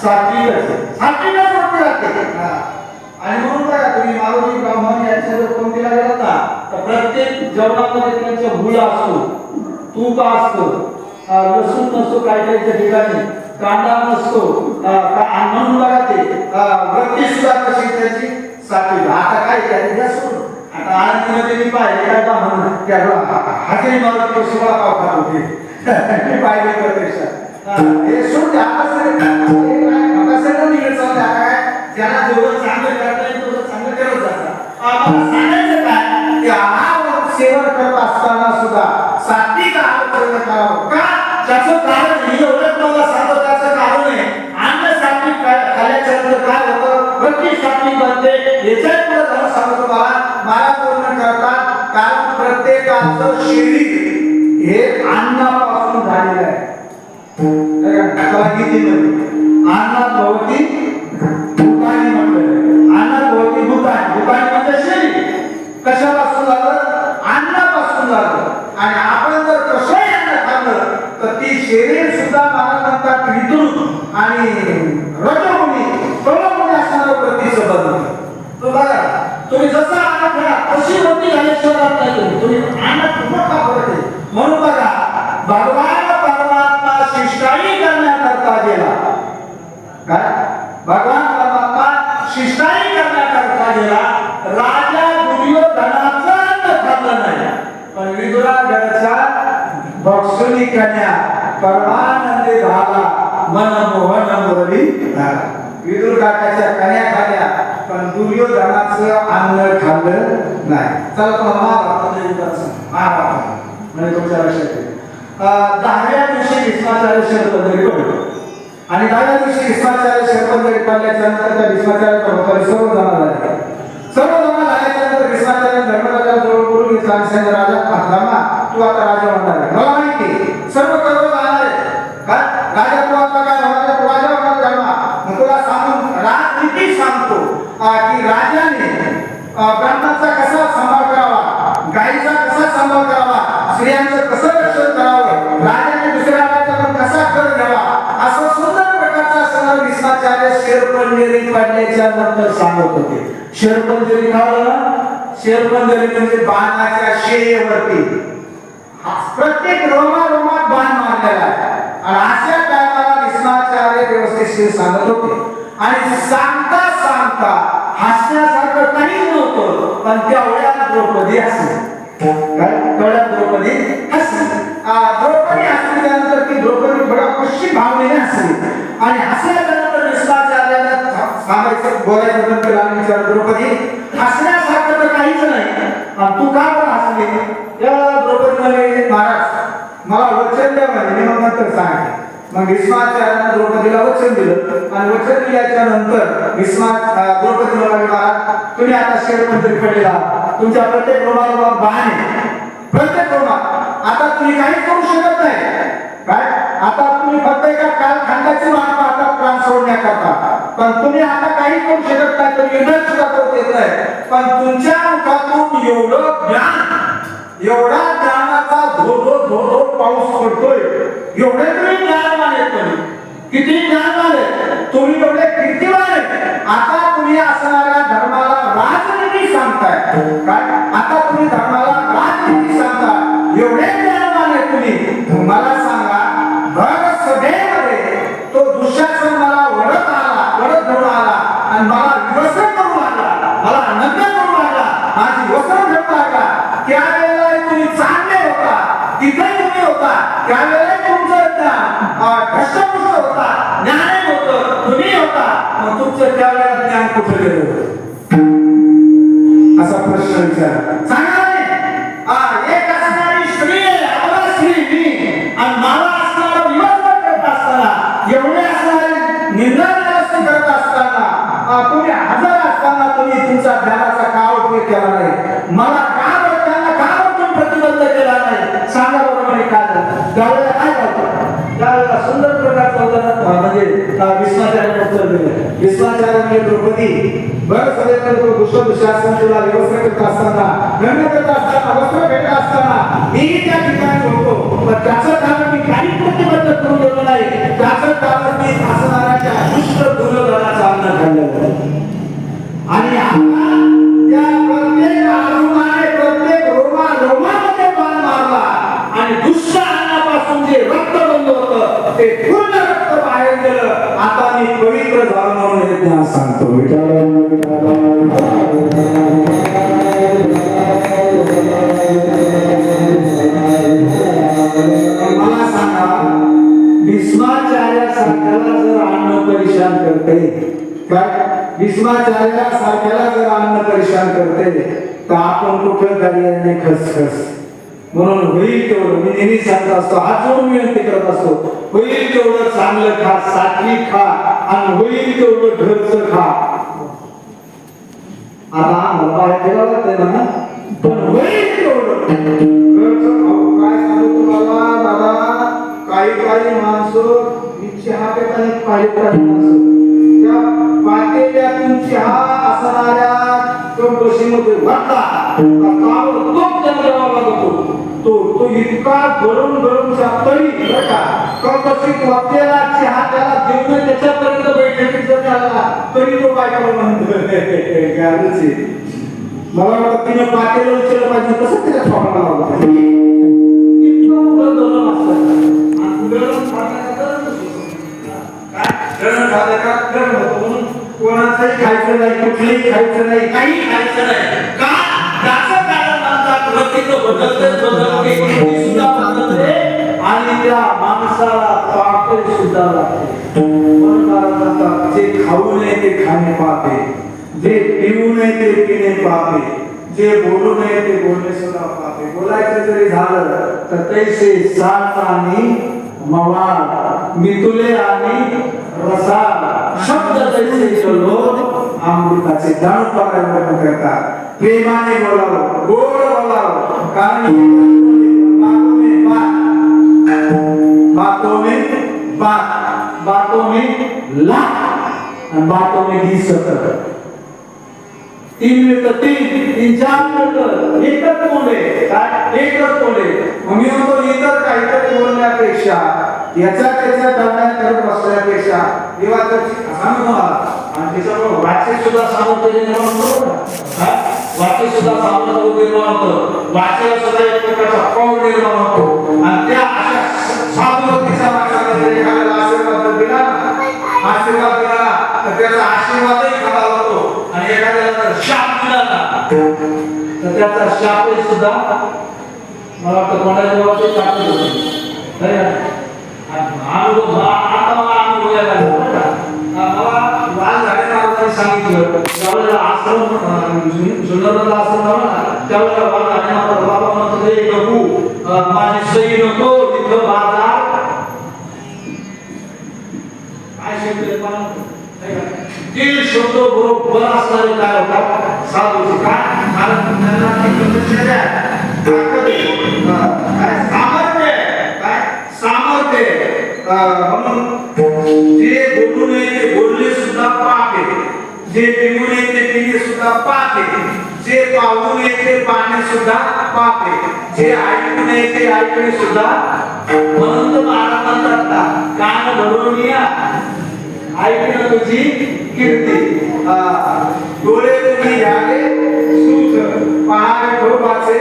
सात्विकच वृत्ती राहते. आणि म्हणून बघा तुम्ही मारुती ब्राह्मण यांच्या पंक्तीला गेलात ना तर प्रत्येक जेवणामध्ये त्यांच्या गुळ असतो, तूप असतो, लसूण नसतो काही काही ठिकाणी, कांदा नसतो. म्हणून बघा ते वृत्ती सुद्धा कशी त्याची सात्विक. आता काय त्याने सोडून आता आनंदीमध्ये मी पाहिले काय का म्हणून त्याला हातरी मारून शिवाला पाव खात होते. मी पाहिले प्रत्यक्षात हे सोड ज्याला जेवढं चांगलं करता येईल तेवढं चांगलं करत जातात. मला सांगायचं काय की आहार सेवन करत असताना सुद्धा सात्विक आहार सेवन करावं का. त्याचं कारण हे एवढंच मला सांगतो. त्याचं कारण आहे अन्न सात्विक खाल्ल्याच्या नंतर काय होतं वृत्ती सात्विक बनते. याच्यात पुढे जरा सांगतो मला पूर्ण करतात. कारण प्रत्येकाचं शरीर हे अन्नापासून झालेलं आहे. त्याला गीतेमध्ये अन्नात भवती भूतानी म्हटलं. अन्नात भवती भूतानी. भूतानी म्हणजे शरीर. कशापासून झालं अन्नापासून झालं. आणि आपण जर कसंही अन्न खाल्लं तर ती शरीर सुद्धा मला म्हणतात विद्रुत आणि रजोगुणी तमोगुणी असणारं वृत्तीचं बनतं. तो बघा तुम्ही जसं अन्न खा तशी वृत्ती झाल्याशिवाय नाही. तुम्ही अन्न खूप खा पडते. म्हणून बघा भगवान परमात्मा शिष्टाई करण्याकरता गेला. काय भगवान परमात्मा शिष्टाई करण्याकरता गेला. राजा दुर्योधनाचं अन्न खाल्लं नाही. पण विदुरागडच्या भक्षुनी कन्या परमानंदी झाला मनमोहन मुरली. विदुर काकाच्या कन्या खाल्ल्या पण दुर्योधनाचं अन्न खाल्लं नाही. चला महाभारत म्हणजे तुमच्या लक्षात येईल. 10व्या दिवशी भीष्माचार्य शरपंजरी पडले आणि 10व्या दिवशी भीष्माचार्य शरपंजरी पडल्याच्या नंतर त्या भीष्माचार्याच्या भोवताली सर्व जमा झाले. सर्व जमा झाल्याच्या नंतर भीष्माचार्य धर्मराजाला जवळ बोलून घेतला आणि सांगितलं राजा धर्मा तू आता राजा होणार आहे. मला माहिती सर्व कौरव जाणार आहे. काय राजा तू आता काय होणार आहे. तू राजा होणार धर्मा. मग तुला सांगून राजनीती सांगतो की राजाने ब्राह्मणाचा कसा सांभाळ करावा, गायीचा कसा सांभाळ करावा, स्त्रियांचं कसं रक्षण करावं, राजाने दुसऱ्या राजाचा कसा कर घ्यावा असं सुंदर प्रकारचा शेरपंजेरी पडल्याच्या नंतर सांगत होते. शेरपंजेरी काय झालं? शेरपंजेरी म्हणजे बाणाच्या शेवटी प्रत्येक रोमात बाण मारलेला आहे. आणि अशा टायमाला विष्णाचार्य व्यवस्थित सांगत होते आणि सांगता सांगता हसण्यासारखं काही नव्हतं, पण तेवढ्या द्रौपदी हसली. काय तेवढ्या द्रौपदी हसली. द्रौपदी हसल्यानंतर ती द्रौपदी थोड्या खुशी भावनेने हसली आणि हसल्यानंतर विष्णाचार्याला सांगायचं बोलायचं नंतर आणि विचारलं, द्रौपदी हसण्यासारखं तर काहीच नाही, तू का बरं हसली? तेव्हा द्रौपदी म्हणे, महाराज मला वचन द्या म्हणे, मी मग नंतर सांगते. मग भीष्माचार्याने द्रौपदीला वचन दिलं आणि वचन दिल्याच्या नंतर द्रौपदी म्हणाली, तुम्ही आता शेरपंजरी पडलेला, तुमच्या प्रत्येक रोमाला बाण आहे, प्रत्येक रोमात आता तुम्ही काहीच करू शकत नाही. काय आता तुम्ही फक्त एका कालखंडाची वाट पाहता प्राण सोडण्याकरता, पण तुम्ही आता काही करू शकत नाही, तर युद्ध सुद्धा करू देत नाही. पण तुमच्या मुखातून एवढं ज्ञान, एवढा ज्ञानाचा धो पाऊस पडतोय, एवढे तुम्ही ज्ञानवान आहेत. तुम्ही किती ज्ञानवान आहेत, तुम्ही एवढे कीर्तिवान आहेत. आता तुम्ही असणाऱ्या धर्माला राजनीती सांगताय. काय आता तुम्ही धर्माला राजनीती सांगता, एवढे ज्ञानवान आहेत तुम्ही. मला सांगा, भर सभेमध्ये तो दुःशासन मला वडत घेऊन आला आणि मला व्यसन करू लागला, मला नग्न करू लागला, माझी वस्त्र घेऊन लागला. त्यावेळेला तुम्ही चांगले होता, तिथे तुम्ही होता, त्यावेळेला तुमचं धष्टपुष्ट होता, ज्ञान होतं, तुम्ही होता, मग तुमचं त्यावेळेला ज्ञान कुठे गेलं? असा प्रश्न विचारा. सांगा एक असणारी स्त्री आपला स्त्री मी आणि मला असणारा दिवसभर करत असताना, एवढे असणारे निर्णय करत असताना, तुम्ही हजर असताना तुम्ही तुमचा ज्ञानाचा का उपयोग केला नाही? मला का प्रतिबंध केला नाही? सांगा बरोबर काय झालं? त्यावेळेला काय झालं? त्यावेळेला सुंदर प्रकारचं उदाहरण म्हणजे विष्णाचार्याने उत्तर दिलं. विष्णाचार्याने द्रौपदी बरं सगळ्यांना तो दुःशासन तुला व्यवस्था करत असताना, लग्न करत असताना, वस्त्र भेटत असताना मी त्या ठिकाणी होतो, पण त्याचं कारण मी काही प्रतिबंध करून गेलो नाही. त्याचं कारण मी असणाऱ्या दुष्ट दुर्योधनाचा अन्न खाल्लं आणि आता त्या प्रत्येक अरुणाने प्रत्येक रोमामध्ये बाण मारला आणि दुष्ट अन्नापासून जे रक्त बनलं होतं ते पूर्ण रक्त बाहेर गेलं. आता मी पवित्र झालो म्हणून हे ज्ञान सांगतो. मला सांगा, भीष्माचार्यासारख्याला जर अन्न परेशान करते, काय भीष्माचार्यासारख्याला जर अन्न परेशान करते, तर आपण कुठं कार्याने खसखस. म्हणून होईल तेवढं मी नेहमी सांगत असतो, हात जोडून विनंती करत असतो, होईल तेवढं चांगलं खा, सात्विक खा आणि होईल तेवढं घरचं खा. आता मला बाहेर फिरावं लागतंय ना, पण होईल तेवढं घरचं खाऊ. काय सांगू तुम्हाला दादा, काही माणसं चहा पेत आणि काही माणसं त्या पातेल्यातून चहा असणाऱ्या कंपशीमध्ये वाटला तो इतका गरम तरी कंपशीत वाटलेला चहा त्याला देऊन त्याच्यापर्यंत बैठकीत जर आला तरी तो बायका म्हणतो मला वाटतं तिने पातेलं उचललं पाहिजे, कसं त्याच्या स्वप्नाला लावलं इतकं गरम असतं आणि गरम गरम होतं म्हणून कोणाचंही खायचं नाही, कुठलंही खायचं नाही, काही खायचं नाही. का? त्याचं कारण म्हणतात प्रत्येक बदलते सुद्धा बदलते आणि त्या माणसाला पाकळी सुद्धा लागते. म्हणून म्हणतात जे खाऊ नये ते खाणे पापे, जे पिऊ नये ते पिणे पापे, जे बोलू नये ते बोलणे सुद्धा पापे. बोलायचं जरी झालं तर तैसे सात आणि मवाळ, मितुले आणि रसाळ शब्द तैसे चलो अमृताचे दान पारायण करतात. प्रेमाने बोलावं, गोड बोलावं, कारण बातों में लाख आणि बातों में 20 सतर. 3 मिनिटं 3 4 मिनिटं एकच बोलले, काय एकच बोलले. मी म्हणतो इतर काहीतरी बोलण्यापेक्षा याचा त्याचा करत बसण्यापेक्षा देवाचं सांगू मला आणि त्याच्यामुळे वाच्य सुद्धा सामर्थ्य निर्माण होतो वाच्य सुद्धा सामर्थ्य निर्माण होतं वाच्याला सुद्धा एक प्रकारचा पाऊल निर्माण होतो आणि त्या अशा साधुवतीचा माणसाला एखाद्याला आशीर्वाद दिला तर त्याचा आशीर्वादही खरा होतो आणि एखाद्याला जर शाप दिला ना तर त्याचा शापही सुद्धा मला वाटतं कोणाच्या देवाचे शापही होतो अनुभव आता मला अनुभव यायला मला वाल झाडे महाराजांनी सांगितलं त्यावेळेला आश्रम जुन्नरला आश्रम झाला ना त्यावेळेला वाल झाडे महाराज बाबा म्हणतो हे नको माझी सही नको तिथं बाजार काय शब्द ते शब्द बरोबर असणारे काय होता साधू काय कारण त्यांना सामर्थ्य काय सामर्थ्य म्हणून जे बोलू नये ते बोलले सुद्धा पाप आहे जे पिऊ नये ते पिणे सुद्धा पाप आहे जे पाहू नये ते पाहणे सुद्धा पाप आहे जे ऐकू नये ते ऐकणे सुद्धा म्हणून महाराज म्हणतात कान धरून या ऐकणं तुझी कीर्ती डोळे तुम्ही घ्यावे सूत पहावे ठोबाचे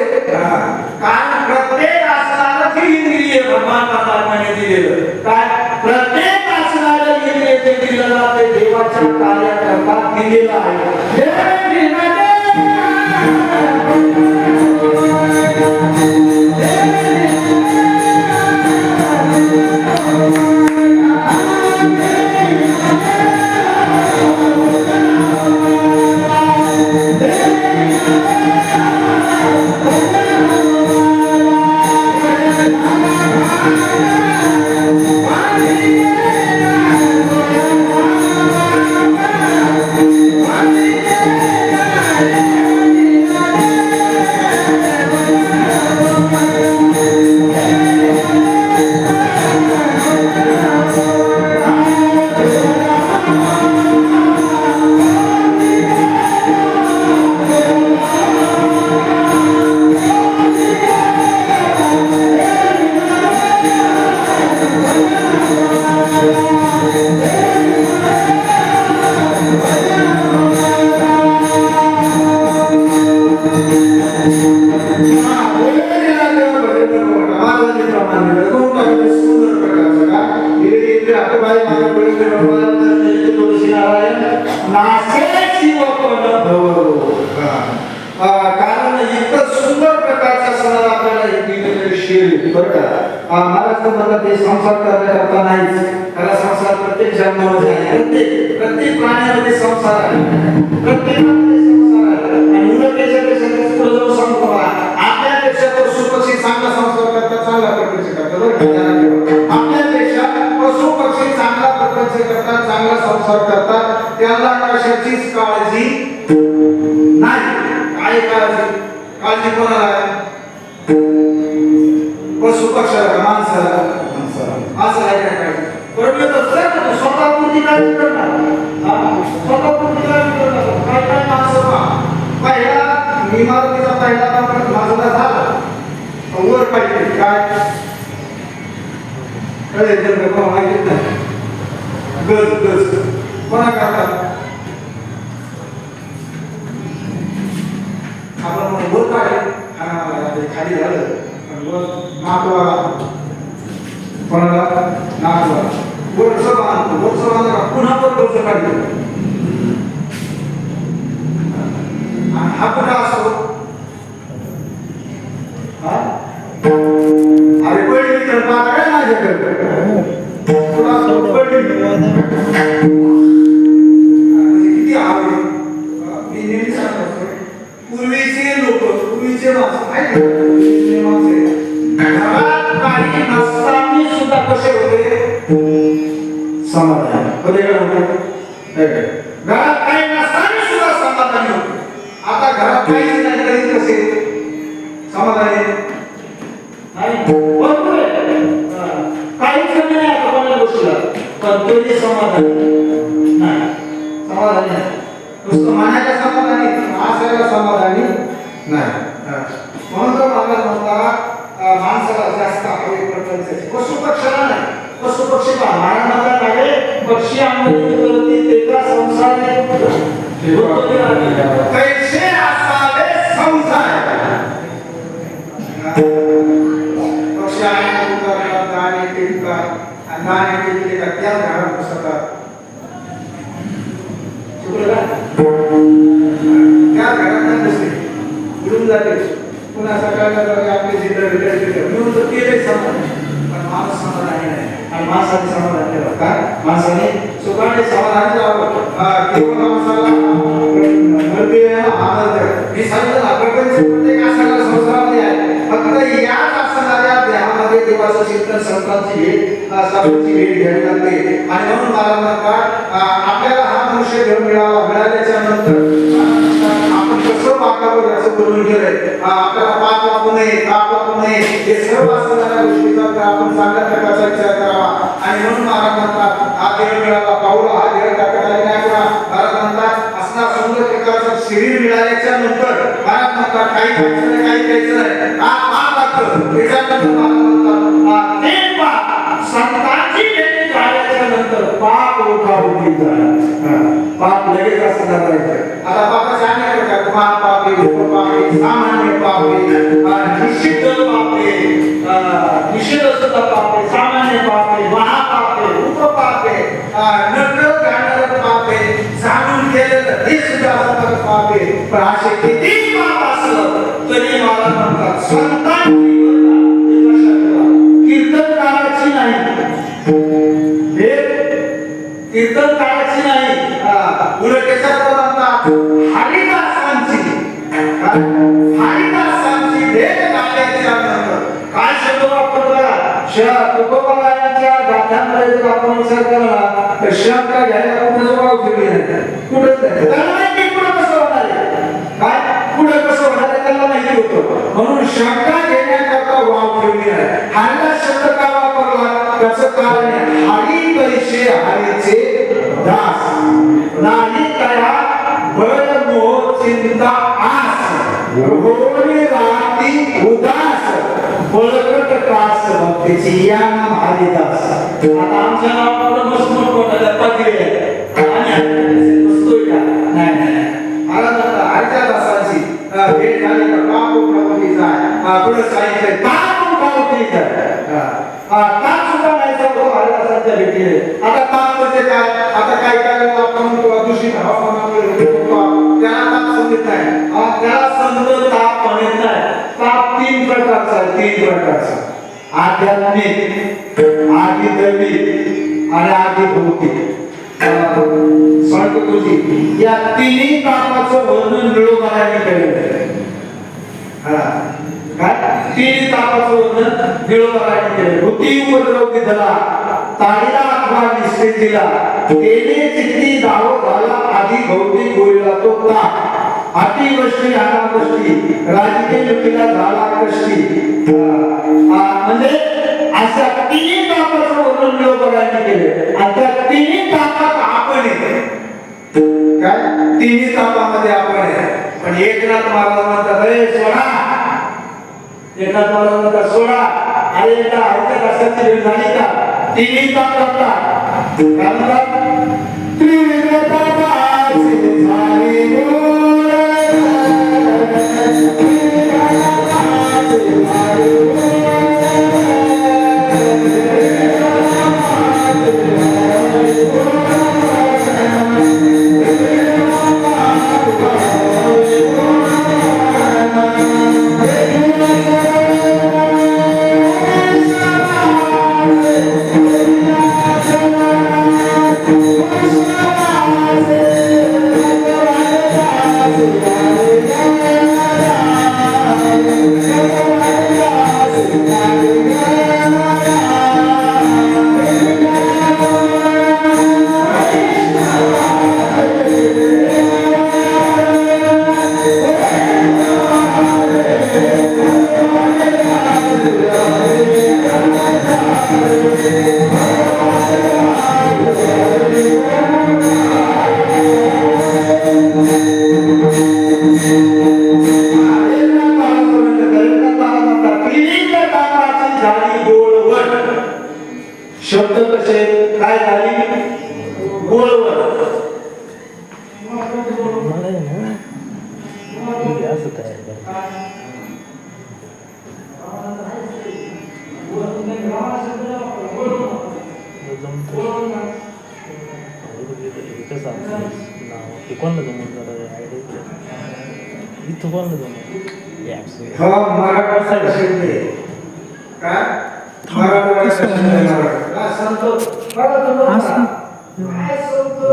कारण प्रत्येक असणारं जी इंद्रिय भगवान परमात्म्याने दिलेलं काय प्रत्येक असणारं इंद्रिय जे दिलं जाते देवाच्या कार्याकरता दिलेलं आहे कारण इतकं सुंदर प्रकारचा सण आपल्याला दिलेले शेर बरं महाराज म्हणतात ते संसार करता नाहीच त्याला संसार प्रत्येक जन्मामध्ये आहे प्रत्येक प्राण्यामध्ये संसार आहे प्रत्येकामध्ये संसार आहे आणि उलट त्याच्यापेक्षा पुढे जाऊ सांगतो आपल्यापेक्षा तो पशु चांगला संसार करता चांगला प्रकारचे करता बरं आपल्यापेक्षा पशु पक्षी चांगला प्रकारचे करता चांगला संसार करतात त्याला कशाचीच काळजी नाही काय काळजी कोणाला आहे पशु पक्षाला माणसाला असं आहे काय परंतु तसं स्वतःपुरती काळजी करणार स्वतःपुरती काळजी करणार काय काय माणसं पहिला इमारतीचा पहिला माझा झाला वर पाहिजे काय माहिती नाही गज गज कोणा करतात आपण वर काढले खाली झालं नातवाला कोणाला नातवाला वरचं बांधतो वरचं बांधला पुन्हा पण वरचं काढलं हा कुठं असतो अरे पडली तर पाहता काय माझ्याकडे किती आवडे मी नेहमी सांगतो पूर्वीचे लोक पूर्वीचे माणसं घरात काही नसताना सुद्धा कसे होते समाधान होते घरात काही नसताना सुद्धा समाधानी होते आता घरात काहीच नाही तरी कसे समाधानी काहीच कमी नाही आता कोणत्या गोष्टीला पण तरी समाधानी नाही समाधानी नाही नुसतं मनाच्या समाधानी माणसाला समाधानी नाही म्हणून तो महाराज म्हणता माणसाला जास्त हवे प्रपंचाची पशु पक्षाला नाही पशु पक्षी महाराजांना लागले पक्षी आम्ही करती तेका संसार कैसे असावे संसार पक्षी आणि करतात आणि टिकतात आणि टिकले का त्या घरात बसतात त्या घरात बसले उडून जाते पुन्हा सकाळला आपली जिंदगी म्हणून तर ते पण माणूस समाधानी नाही आणि माणसाने समाधान ठेवा काय माणसाने सुखाने समाधान राहावं केवळ माणसाला मरते आनंद मी सांगितलं प्रपंच प्रत्येक असाला संसारामध्ये आहे फक्त याच असणाऱ्या देहामध्ये देवाचं चिंतन संतांची भेट साधूची भेट घ्यावी लागते आणि म्हणून मला म्हणतात आपल्याला हा मनुष्य घेऊन मिळाल्याच्या नंतर आपण कसं वागावं याचं बोलून गेलंय आपल्याला पाप वापू नये पाप वापू नये हे सर्व असणाऱ्या गोष्टीचा आपण चांगल्या प्रकारचा विचार करावा आणि म्हणून महाराज म्हणतात हा देह मिळाला पाऊल हा देह टाकायला नाही पुन्हा महाराज म्हणतात असणार सुंदर प्रकारचं शरीर मिळाल्याच्या नंतर महाराज म्हणतात काही खायचं नाही काही प्यायचं नाही हा पाप लागतं त्याच्यानंतर महाराज म्हणतात ते पाप संतांची भेट झाल्याच्या नंतर पाप उठावून पाप लगेच असणार नाही आता पापाचे अनेक प्रकार महापाप आहे उपपाप आहे सामान्य पाप आहे निषिद्ध पाप आहे निषिद्ध सुद्धा पाप आहे सामान्य पाप आहे महापाप आहे उपपाप आहे नकळत घडणारं पाप आहे जाणून केलेलं हे सुद्धा असणारं पाप आहे पण असे किती पाप असलं तरी मला म्हणतात संतांची कीर्तन काळाची नाही कीर्तन काळाची नाही उलट त्याच्यात म्हणतात हरिदासांची भेट झाल्याच्या नंतर काय शब्द वापरला तुकोबारायांच्या गाथांमध्ये जर आपण विचार केला तर शंका घ्यायला कुठेच वाव फिरली नाही कुठेच नाही त्याला माहिती पुढे कसं होणार आहे काय पुढे कसं होणार आहे त्याला माहिती होतं म्हणून शंका घेण्याकरता वाव फिरली आहे हरिला शब्द का वापरला त्याचं कारण आहे हरी पैसे हरीचे दास नाही कया भय मोह चिंता आस होणे राती उदास बळकट कास भक्तीची या नाम हरिदास आता आमच्या नावावर मस्त मोठा पत्रिका आणि मस्तोय का नाही नाही महाराज हरिच्या दासाची भेट झाली तर पाप उठावती जाय पुढे सांगितलंय पाप उठावती जाय ताप सुद्धा नाही सांगतो हरिदासाच्या भेटीने आता ताप म्हणजे काय आता काय काय आपण दूषित हवामानामुळे त्याला ताप समजत नाही त्याला समजत ताप म्हणत नाही ताप तीन प्रकारचा तीन प्रकारचा आध्यात्मिक आधी दैविक आणि आधी भौतिक सांगतो तुझी या तिन्ही तापाचं वर्णन निळोबाराने केलेलं आहे काय तिन्ही तापाचं वर्णन निळोबाराने केलं भूती उपद्रव दिला ताडीला अथवा निश्चित दिला तेने चित्ती दाव झाला आधी भौतिक होईला तो ताप अतिवृष्टी अनावृष्टी राजकीय युतीला झाला कष्टी म्हणजे अशा तिन्ही तापाचं वर्णन निळोबाराने केले आणि त्या तिन्ही तापात आपण काय तिन्ही तापामध्ये आपण आहे पण एकनाथ महाराज म्हणतात हे सोडा एकनाथ महाराज म्हणतात सोडा अरे एकदा हरकत असायची वेळ झाली का तिन्ही ताप करतात काय म्हणतात त्रिविध तापाचे झाले गोड त्रिविध तापाचे झाले आहे ना ठीक आहे, असं तयार करायचं. कसं नाव ते कोणाला जमून जरा आयडिया इथं कोणाला जमून हो मराठा शिंदे काय मराठा शिंदे मराठा संतो मला काय संतो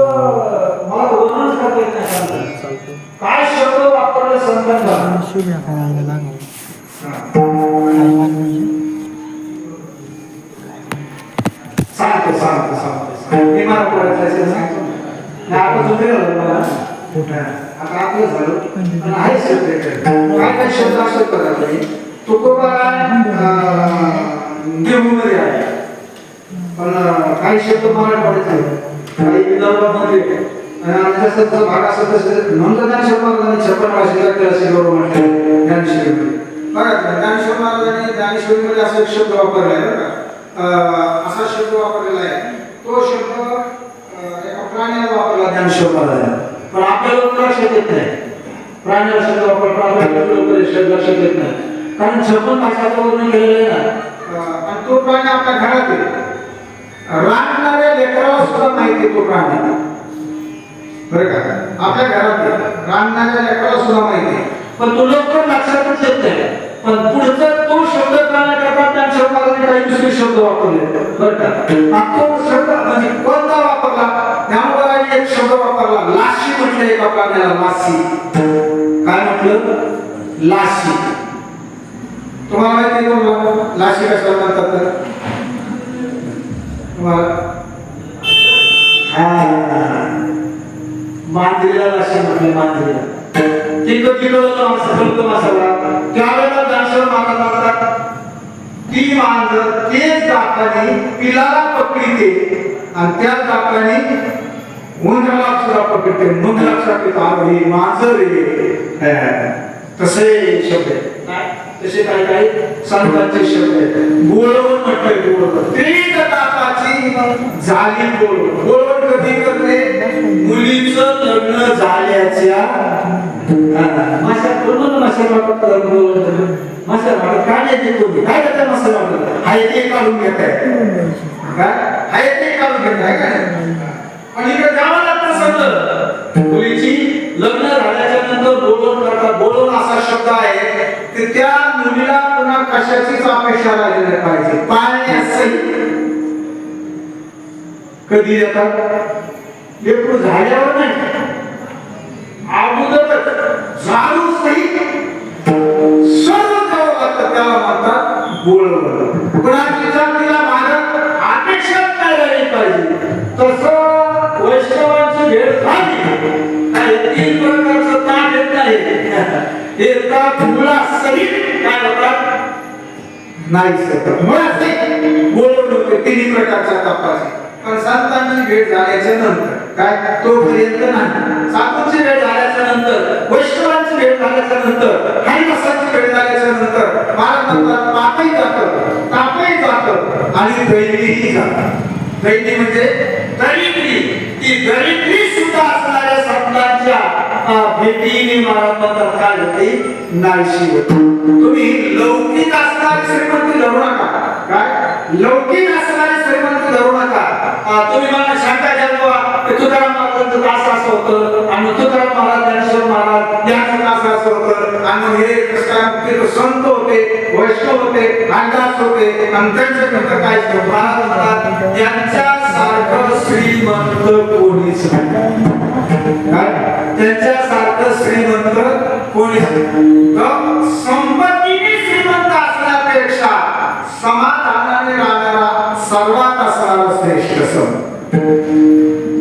मला दोनच करता येत नाही चालतं. काय शब्द वापरले संतांना शिव्या करायला लागले. सांगतो मी मला बोलायचं असेल सांगतो ना आपण झोपले मला आता आपलं झालं पण आहे शब्द काय काय शब्द असं करा तुम्ही तुकोबा देहूमध्ये आहे पण काही शब्द मराठवाड्यात काही विदर्भामध्ये आणि जसं भाग असं तसं म्हणतो ज्ञानेश्वर महाराजांनी 56 भाषेचा क्लासिक बरोबर म्हटलं ज्ञानेश्वरी बघा ज्ञानेश्वर महाराजांनी ज्ञानेश्वरीमध्ये असा एक शब्द वापरला आहे बरं का असा शब्द वापरलेला आहे तो शब्द एका प्राण्याला वापरला ज्ञानेश्वर महाराजांनी पण आपल्या लोक लक्षात येत नाही प्राण्याला शब्द वापरला आपल्या लोक शब्द लक्षात येत नाही कारण 56 भाषाचं वर्णन केलेलं आहे ना आणि तो प्राणी आपल्या घरात आहे राहणाऱ्या लेकराला सुद्धा माहिती तो प्राणी बरं का आपल्या घरात राहणाऱ्या लेकराला सुद्धा माहिती पण तो लवकर लक्षातच येत नाही पण पुढचा तो शब्द करण्याकरता त्या शब्दाला काही दुसरे शब्द वापरले बरं का तो शब्द म्हणजे कोणता वापरला त्यामुळे एक शब्द वापरला लाशी म्हटलं एका प्राण्याला लाशी काय म्हटलं लाशी तुम्हाला माहिती आहे कोण लाशी कशाला म्हणतात तर मांजरीला लाशी म्हटले मांजरीला त्यावेळेला ज्ञानेश्वर महाराज म्हणतात ती मांजर तेच दाताने पिलाला पकडते आणि त्या दाताने मुंगला सुद्धा पकडते मग लक्षात येतो ही मांजर आहे तसे शब्द तसे काही काही संतांचे शब्द आहेत बोलवण म्हटलं बोलवण त्रिक दाताची झाली बोलवण बोलवण कधी करते मुलीचं लग्न झाल्याच्या माशा बोलवण माशा वाटत बोलवण माशा वाटत काय नाही तुम्ही काय करता माशा वाटत हाय ते काढून घेताय काय हाय ते काढून घेताय काय आणि इकडे गावाला लागतं सगळं मुलीची लग्न झाल्याच्या नंतर बोलवण करतात बोलवण असा शब्द आहे की त्या मुलीला पुन्हा कशाचीच अपेक्षा लागली नाही पाहिजे पाळण्यासही कधी येतात लेकरू झाल्यावर नाही अगोदर झाडू सहित सर्व करावं लागतं त्याला म्हणतात बोलवण कुणाची तिला माझ्या अपेक्षा काय राहिली पाहिजे तसं वैष्णवांची भेट झाली तीन प्रकारचं ताट येत नाही एका मुळासहित काय होतात नाही सर मुळासहित बोलवण होते तिन्ही प्रकारच्या तपास पण संतांची भेट झाल्याच्या नंतर काय तोपर्यंत नाही साधूंची भेट झाल्याच्या नंतर वैष्णवांची भेट झाल्याच्या नंतर हरिदासांची भेट झाल्याच्या नंतर महाराज म्हणतात पापही जातं तापही जातं आणि दैवीही जातं दैवी म्हणजे दरिद्री ती दरिद्री सुद्धा असणाऱ्या संतांच्या भेटीने महाराज म्हणतात काय होते नाहीशी होते तुम्ही लौकिक असणारी श्रीमंती धरू नका काय लौकिक असणारी श्रीमंती धरू नका तुम्ही मला शंका जन्मवा तुकाराम महाराजांचं असं होतं आणि तुकाराम महाराज ज्ञानेश्वर महाराज यांचं असं होतं आणि हे कृष्ण संत होते वैष्णव होते हरिदास होते आणि त्यांच्याकडे काय महाराज म्हणतात त्यांच्यासारखं श्रीमंत कोणीच नाही त्यांच्यासारखं श्रीमंत कोणीच संपत्तीने श्रीमंत असण्यापेक्षा समाधानाने राहणारा सर्वात असणारा श्रेष्ठ संत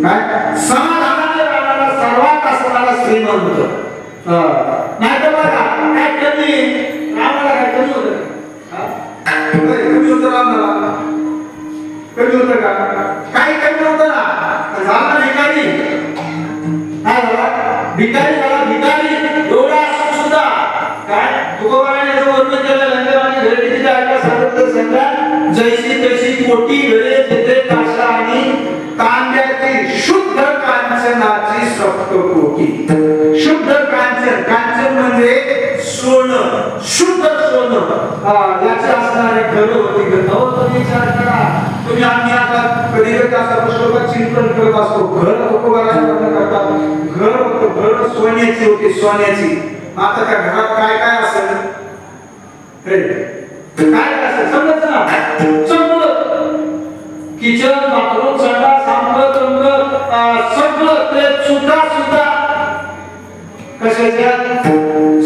काय समाधानाने राहणारा सर्वात असणारा श्रीमंत नाही तर बघा काय कमी रामाला काय कमी होतं कमी होतं रामाला कमी होतं का काही कमी होतं ना झाला भिकारी काय झाला भिकारी झाला भिकारी एवढा असून सुद्धा काय तुकोबाने याचं वर्णन केलं लंगरवाणी घरे किती ऐका सांगितलं संघात जैसी तैसी कोटी घरे तिथे काशा आणि तांब्याची शुद्ध कांचनाची सप्त कोटी म्हणजे सोनं, शुद्ध सोनं याचे असणारे घर होती. तुम्ही विचार करा, तुम्ही आम्ही आता कधी कधी असा प्रश्न चिंतन करत असतो, घर नको करतात, घर होतं, घर सोन्याची होती, सोन्याची. आता त्या घरात काय काय असेल, काय असेल समजत ना, सगळं किचन, बाथरूम, संडास, आंघोळ, सगळं ते सुद्धा कशाच्या,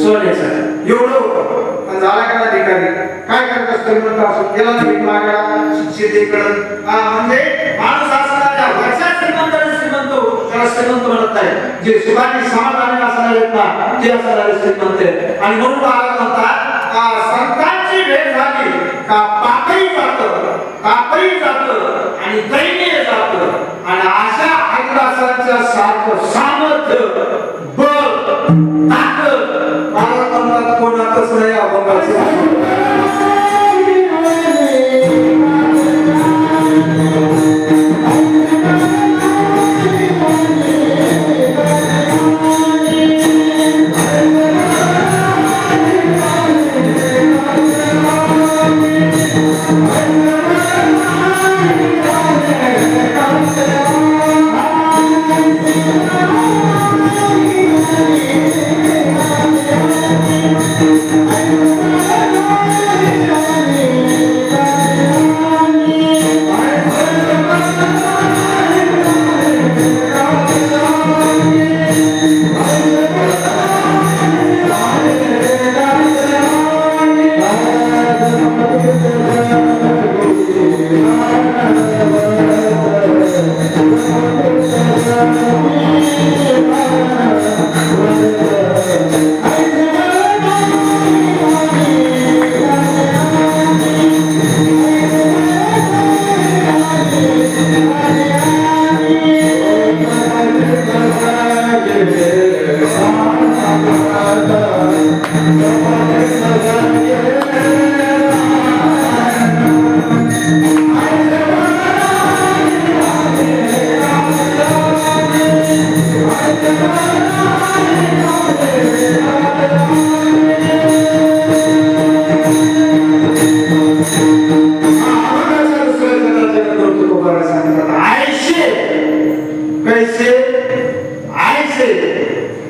सोन्याच्या. एवढं होतं. पण झाला का ठिकाणी काय करत असतो म्हणतो असं त्याला भीक मागा शेतीकडं. म्हणजे माणूस असणाऱ्या वर्षात श्रीमंत हो, त्याला श्रीमंत म्हणत नाही. जे सुखाने समाधानी असणारे आहेत ना, ते असणारे श्रीमंत आहेत. आणि म्हणून महाराज म्हणतात संतांची भेट झाली का पापही जातं आणि दैन्य जातं. आणि अशा आदिवासांच्या सारखं सामर्थ्य, बळ, ताकद महाराज कोणातच नाही. अभंगाचे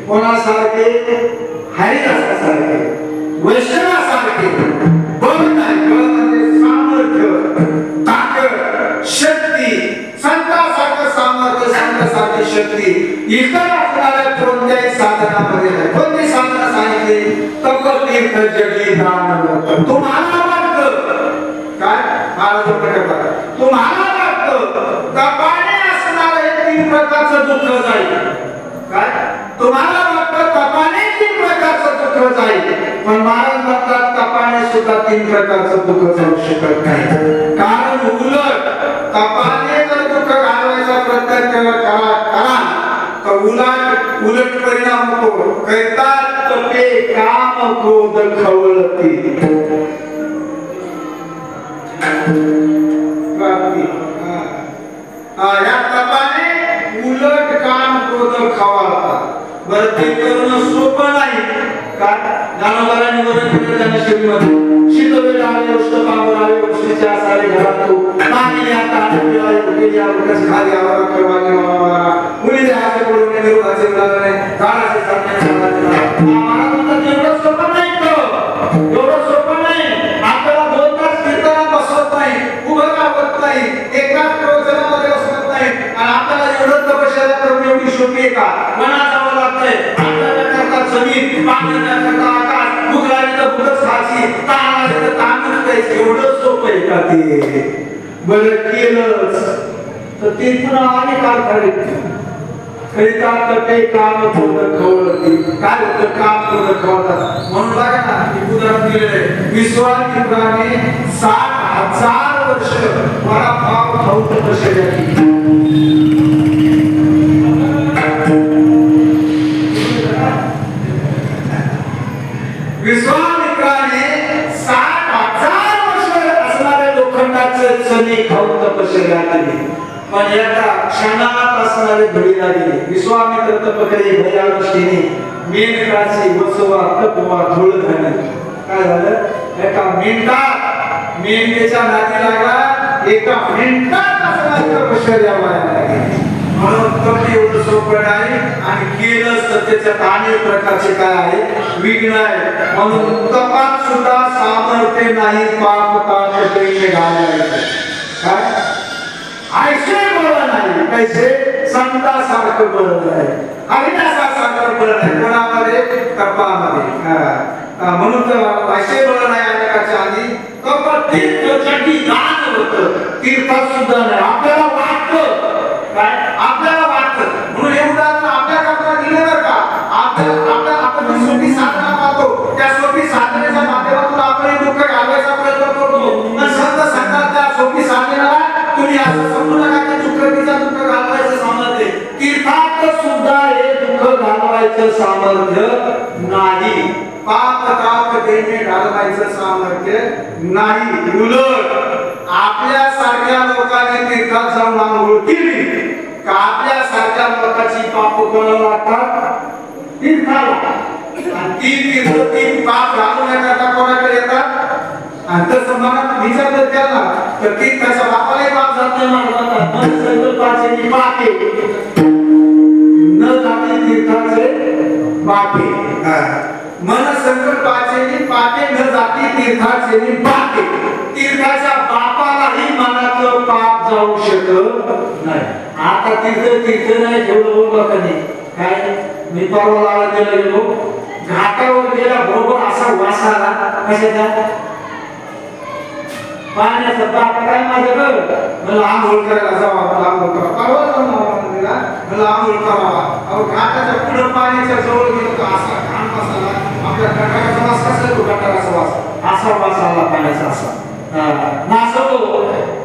कोणासारखे, हरिदासासारखे, वैष्णवासारखे, बळ नाही, बळ म्हणजे सामर्थ्य, ताकद, शक्ती, संतांसारखं सामर्थ्य, संतांसारखी शक्ती इतर असणाऱ्या कोणत्याही साधनामध्ये नाही. कोणती साधना सांगितली? तपतीर्थ जगी दान. तुम्हाला वाटतं काय महाराज करतात, तुम्हाला वाटतं तपाने असणारं हे 3 प्रकारचं दुःख जाईल काय? तुम्हाला वाटतं तपाने 3 प्रकारचं दुःख जाईल, पण महाराज म्हणतात तपाने सुद्धा 3 प्रकारचं दुःख जाऊ शकत नाही. कारण उलट तपाने जर दुःख घालवायचा प्रयत्न करा तर उलट परिणाम होतो. करतात तपे काम क्रोध खवळती. या तपाने उलट काम क्रोध खवळतात. बरं ते करणं सोपं नाही. काय ज्ञानोबारांनी वर्णन केलं त्यांना शरीरामध्ये शीतवेळ आले, उष्णतावर आले, उष्णच्या सारे घरात तू पाणी आता पिवाय उकेली आवडच खाली आवाज करवाले मामा मुली हाते पडून निरोधाचे उदाहरण आहे. झाडाचे सामने महाराज म्हणतात एवढं सोपं नाही. एवढं सोपं नाही. आपल्याला 2 तास कीर्तनात बसवत नाही, उभं राहत नाही, एकाच प्रवचनामध्ये बसवत नाही. आणि आपल्याला एवढं तपश्चर्या करून एवढी सोपी आहे का? मनाचा जमीन, पाण्याचा आकाश, भुकलाने तर भुकच खायची, ताणाने तर ताणच द्यायची. एवढं सोपं आहे का ते? बरं केलंच तर ते पुन्हा आणि काल करीता ते काम थोडं खवळती. काय होतं? काम थोडं खवळतात. म्हणून बघा ना उदाहरण दिलेलं विश्वामित्राने 60,000 वर्ष वडापाव खाऊन तपश्चर्या केली. विश्वामित्राने 60,000 वर्ष असणारे लोखंडाचे चणे खाऊन तपश्चर्या केली. पण एका क्षणात असणारे बळीला गेले. विश्वामित्र तप करे भयादृष्टीने मेंढराची वसवा तपवा धूळ झाली. काय झालं? एका मिनिटात मेंढेच्या नादी लागला, एका मिनिटात असं तपश्चर्या व्हायला लागली. म्हणून कपडे एवढं सोपं नाही आणि केलंच तर त्याच्यात अनेक प्रकारचे काय आहे विघ्न आहे. म्हणून तपात सुद्धा सामर्थ्य नाही, पाप ताप करीने घालायचं. काय ऐसे बळ नाही, कैसे संतासारखं बळ आहे, अविनाशासारखं बळ नाही कोणामध्ये, तपामध्ये. म्हणून तर ऐसे बळ नाही अनेकाच्या आधी. कपट तीर्थ चंडी दान होतं, तीर्थात सुद्धा नाही. आपल्याला वाटतं काय, आपल्याला वाटतं म्हणून हे उदाहरण आपल्या करता दिलं बरं का. आपल्या आपण जी सोपी साधना पाहतो त्या सोपी साधनेच्या माध्यमातून आपण हे दुःख घालवायचा प्रयत्न करतो. पण संत सांगतात त्या सोपी साधनेला तुम्ही असं समजू नका की दुःखीचा दुःख घालवायचं सामर्थ्य, तीर्थात सुद्धा हे दुःख घालवायचं सामर्थ्य नाही, पाप ताप देणे घालवायचं सामर्थ्य नाही. उलट आपल्या सारख्या लोकांनी तीर्थात जाऊन आंघोळ केली का आपल्या सारख्या लोकांची पाप कोणाला लागतात, तीर्थाला. आणि ती तीर्थ ती पाप घालवण्याकरता कोणाकडे येतात. आणि तसं मनात विचार जर केला तर तीर्थाच्या बापालाही पाप जात नाही म्हणतात. मन संकल्पाचे पापे न जाते तीर्थाचे बापे, मन संकल्पाचे पापे न जाती तीर्थाचे बापे. तीर्थाच्या बापालाही मनातलं पाप जाऊ शकत नाही. आता तीर्थ नाही ठेवलं लोकांनी. काय मी परवा गेलो, घाटावर गेला, बरोबर असा वास आला कशाचा, पाण्याचा. बाप काय माझ्याकडं मला आंघोळ करायला जावा, मला आंघोळ करा. परवा जाऊन मला आंघोळ करावा. अहो घाटाच्या पुढे पाण्याच्या जवळ गेलो तर असा घाण मसाला, आपल्या गटाराचा वास कसा येतो, गटाराचा वास असा वास आला पाण्याचा. असा नाचवतो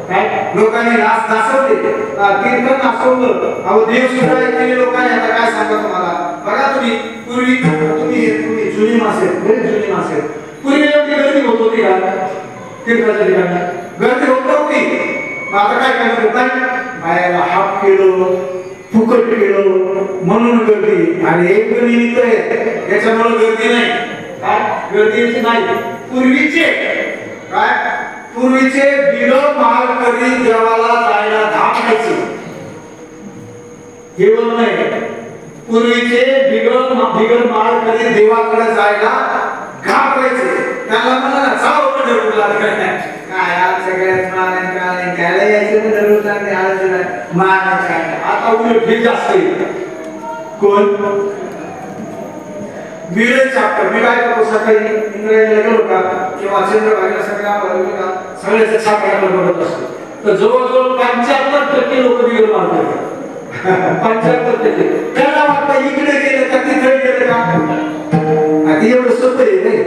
काय लोकांनी नाचवले, कीर्तन नाचवलं. अहो देव सुद्धा केले लोकांनी. आता काय सांगा तुम्हाला, बघा तुम्ही पूर्वी तुम्ही जुनी मासे, जुनी मासे पूर्वी एवढी गर्दी होत होती का तीर्थाच्या ठिकाणी, गर्दी होत होती. आता काय करत नाही, बाहेर हाफ केलं, फुकट केलं म्हणून गर्दी. आणि एक निमित्त आहे याच्यामुळे गर्दी नाही. काय गर्दीची नाही. पूर्वीचे बिल मालकरी देवाला जायला धापायचे, हे बोल नाही. पूर्वीचे बिगर मालकरी देवाकडे जायला घाबरायचे. त्याला म्हणा ना जाऊ पंढरपूरला, काय आज सगळ्यात मान काय घ्यायला यायचं पंढरपूरला, मान काय. आता उलट हे जास्त कोण मिळेल चॅप्टर. मी काय करतो, सकाळी इंग्रजीला गेलो का किंवा चंद्रभागेला सगळ्याचं छापा बघत असतो. तर जवळजवळ 75% लोक बिगर मारतात. 75% त्याला वाटतं इकडे गेलं का तिकडे गेलं का. एवढं सोपं आहे.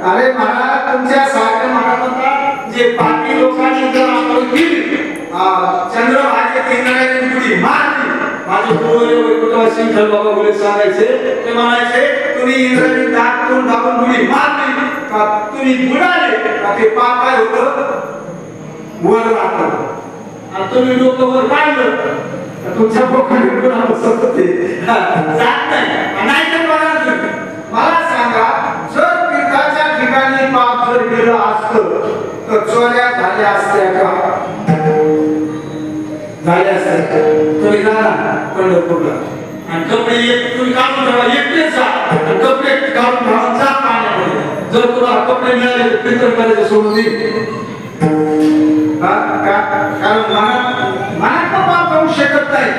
अरे महाराज तुमच्या सारख्या महाराजांना जे बाकी लोकांनी जर आपण केली चंद्रभागेत इंग्रजांनी पुढे मारली. माझे पूर्वज वैकुंठवासी विठ्ठल बाबा बोले सांगायचे, ते म्हणायचे तुम्ही इंग्रजी दाखवून दाखवून मुली मारली का तुम्ही बुडाले का ते पाप काय होतं, वर राहतं. आणि तुम्ही डोकं वर काढलं तर तुमच्या पोखाने गुन्हा बसत होते, जात नाही. नाही तर बघा तुम्ही मला सांगा, जर तीर्थाच्या ठिकाणी पाप जर गेलं असतं तर चोऱ्या झाल्या असत्या का, झाल्या असत्या. तुम्ही जा पंढरपूरला आणि कपडे तुम्ही काढून ठेवा, एकटेच जा आणि कपडे काढून ठेवा, जा पाण्यामध्ये. जर तुम्हाला कपडे मिळाले तर कीर्तन करायचं सोडून देईल. कारण मनात पाप जाऊ शकत नाही.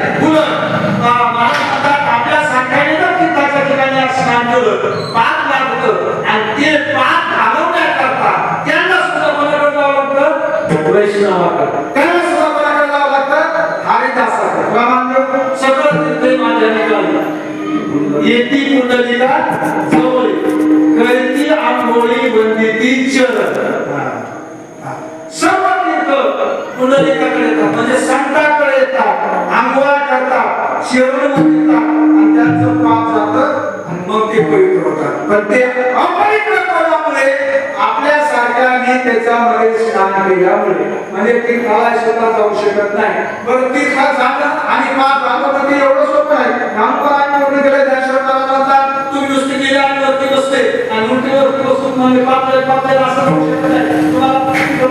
आपल्या सारख्याने जर तीर्थाच्या ठिकाणी स्नान केलं, पाप लागतं आणि ते पाप घालवण्याकरता त्यांना सुद्धा कोणाकडे जावं लागतं, वैष्णवाकडे. त्यांना सुद्धा कोणाकडे जावं लागतं, हरिदासाकडे. सगळं तीर्थ माझ्या निघाली येती कुंडलिका जवळ करती आंघोळी वंदिती चरण. सर्व तीर्थ कुंडलिकाकडे येतात, म्हणजे संतांकडे येतात, आंघोळा करतात, शिरवण म्हणतात आणि त्यांचं पाप जातं आणि मग ते पवित्र होतात. पण ते अपवित्र कोणामुळे, आपल्या सारख्याने त्याच्यामध्ये स्नान केल्यामुळे. म्हणजे तीर्थाला स्वतः जाऊ शकत नाही. बरं तीर्थात जाणं आणि पाप घालवणं ते एवढं सोपं नाही. नामकाला गेले त्याशिवाय म्हणतात आपल्याला असं होऊ शकत नाही. तुम्हाला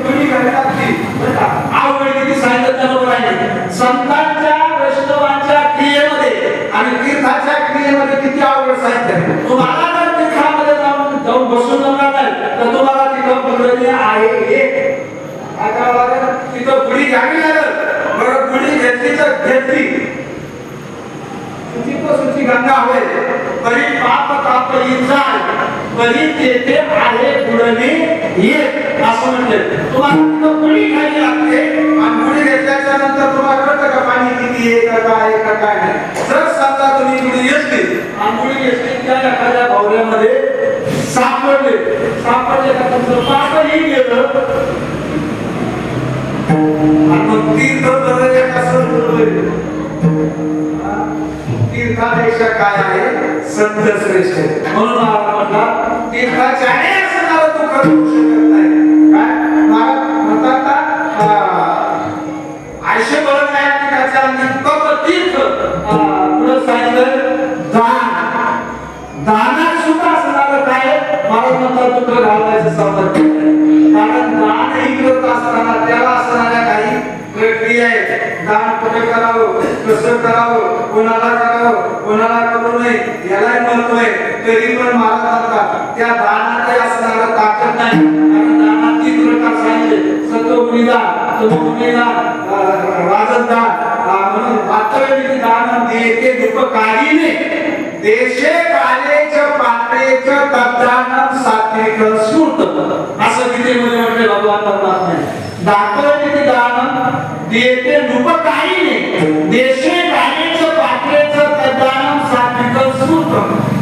गुढी घालायला लागते बरं का. आवड किती सांगितलं त्याबरोबर आहे. संतांच्या वैष्णवांच्या क्रियेमध्ये आणि तीर्थाच्या क्रियेमध्ये किती आवड सांगितलं. तुम्हाला जर तीर्थामध्ये जाऊन बसून जमणार नाही तर तुम्हाला तिथं बोललेले आहे हे आता बघा तिथं गुढी घ्यावी लागेल. बरं गुढी घेतली तर घेतली सुची गंगा होय परी पाप ताप जाय परी तेथे आहे गुढणे ये असं म्हणले. तुम्हाला तिथं गुढी घ्यावी लागते आणि गुढी घेतल्याच्या नंतर तुम्हाला कळतं का पाणी किती आहे का काय आहे का काय नाही. जर समजा तुम्ही गुढी घेतली आणि गुढी घेतली त्या एखाद्या भवऱ्यामध्ये सापडले का तुमचं पापही गेलं आणि मग तीर्थ बदल कसं तीर्थापेक्षा काय आहे संत श्रेष्ठ. म्हणून मला म्हटलं तीर्थाच्याने असं नाव तू करू शकत नाही. काय म्हणतात का आयुष्य बरं नाही तीर्थाच्या तीर्थ पुढं सांगितलं दान. दानात सुद्धा असणार काय मला म्हणतात तुला घालायचं सावधान. कारण दान ही करत असताना त्याला असणाऱ्या काही प्रक्रिया आहेत. दान कुठे करावं कसं करावं कोणाला करावं कोणाला करू नये यालाही महत्व आहे. तरी पण महाराज म्हणतात त्या दानात असणारं ताकद नाही. कारण दानात 3 प्रकार सांगितले. सत्वगुणी दान तमोगुणी दान राजदान. म्हणून पात्रविधी दान देते उपकारीने देशे कालेच पात्रेच तद्दानं सात्विक स्फूर्त असं गीतेमध्ये म्हटले भगवान परमात्म्याने. दातव्य दान देते उपकारीने देशे कालेच पात्रेच तद्दानं सात्विक स्फूर्त.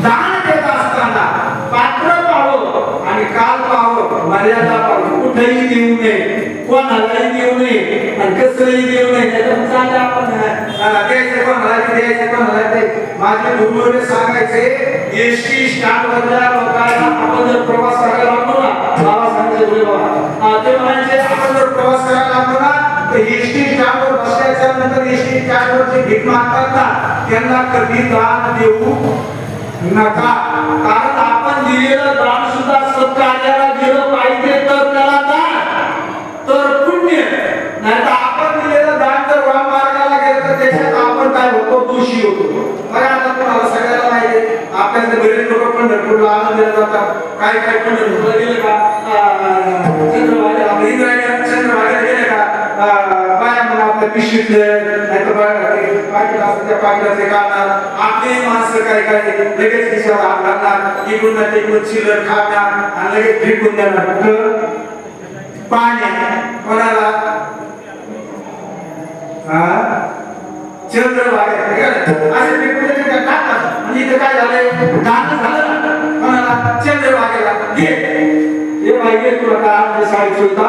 दान देत असताना पात्र पाहावं आणि काल पाहावं मर्यादा पाहावं. कुठेही देऊ नये कोणालाही देऊ नये आणि कसंही देऊ नये. त्याच्यात चांगलं आपण द्यायचं कोणाला द्यायचं. माझे गुरुवरे सांगायचे एसटी स्टँड वरल्या लोकांना आपण जर प्रवास करायला लागलो ना बाबा सांगायचे बोले बाबा ते म्हणायचे आपण जर प्रवास करायला लागलो ना तर एसटी स्टँड वर बसल्याच्या नंतर एसटी स्टँड वर जे भीक मागतात ना त्यांना कधी दान देऊ नका. कारण आपण दिलेलं दान सुद्धा सत्कार्याला गेलं पाहिजे तर त्याला दान तर पुण्य. नाही तर आपण दिलेलं दान जर वाम मार्गाला गेलं तर त्याच्यात आपण काय होतो दोषी होतो. बघा आता तुम्हाला सगळ्याला माहिती आहे आपल्याकडे बरेच लोक पंढरपूरला आनंदाला जातात. काय काय पंढरपूरला गेले का चंद्रभागेला गेले का बाया म्हणा आपल्या पिशवीतले नाही तर पाकिटाचे पाकिटाचे काढणार. आपले माणसं काय काय लगेच खिशाला हात घालणार इकडून ना तिकडून चिल्लर खाणार आणि लगेच फेकून देणार. कुठं पाणी कोणाला चंद्रभागेला असे फेकून देते का टाकतात. म्हणजे इथं काय झालंय दान झालं ना कोणाला चंद्रभागेला हे पाहिजे तुला का साडी सुद्धा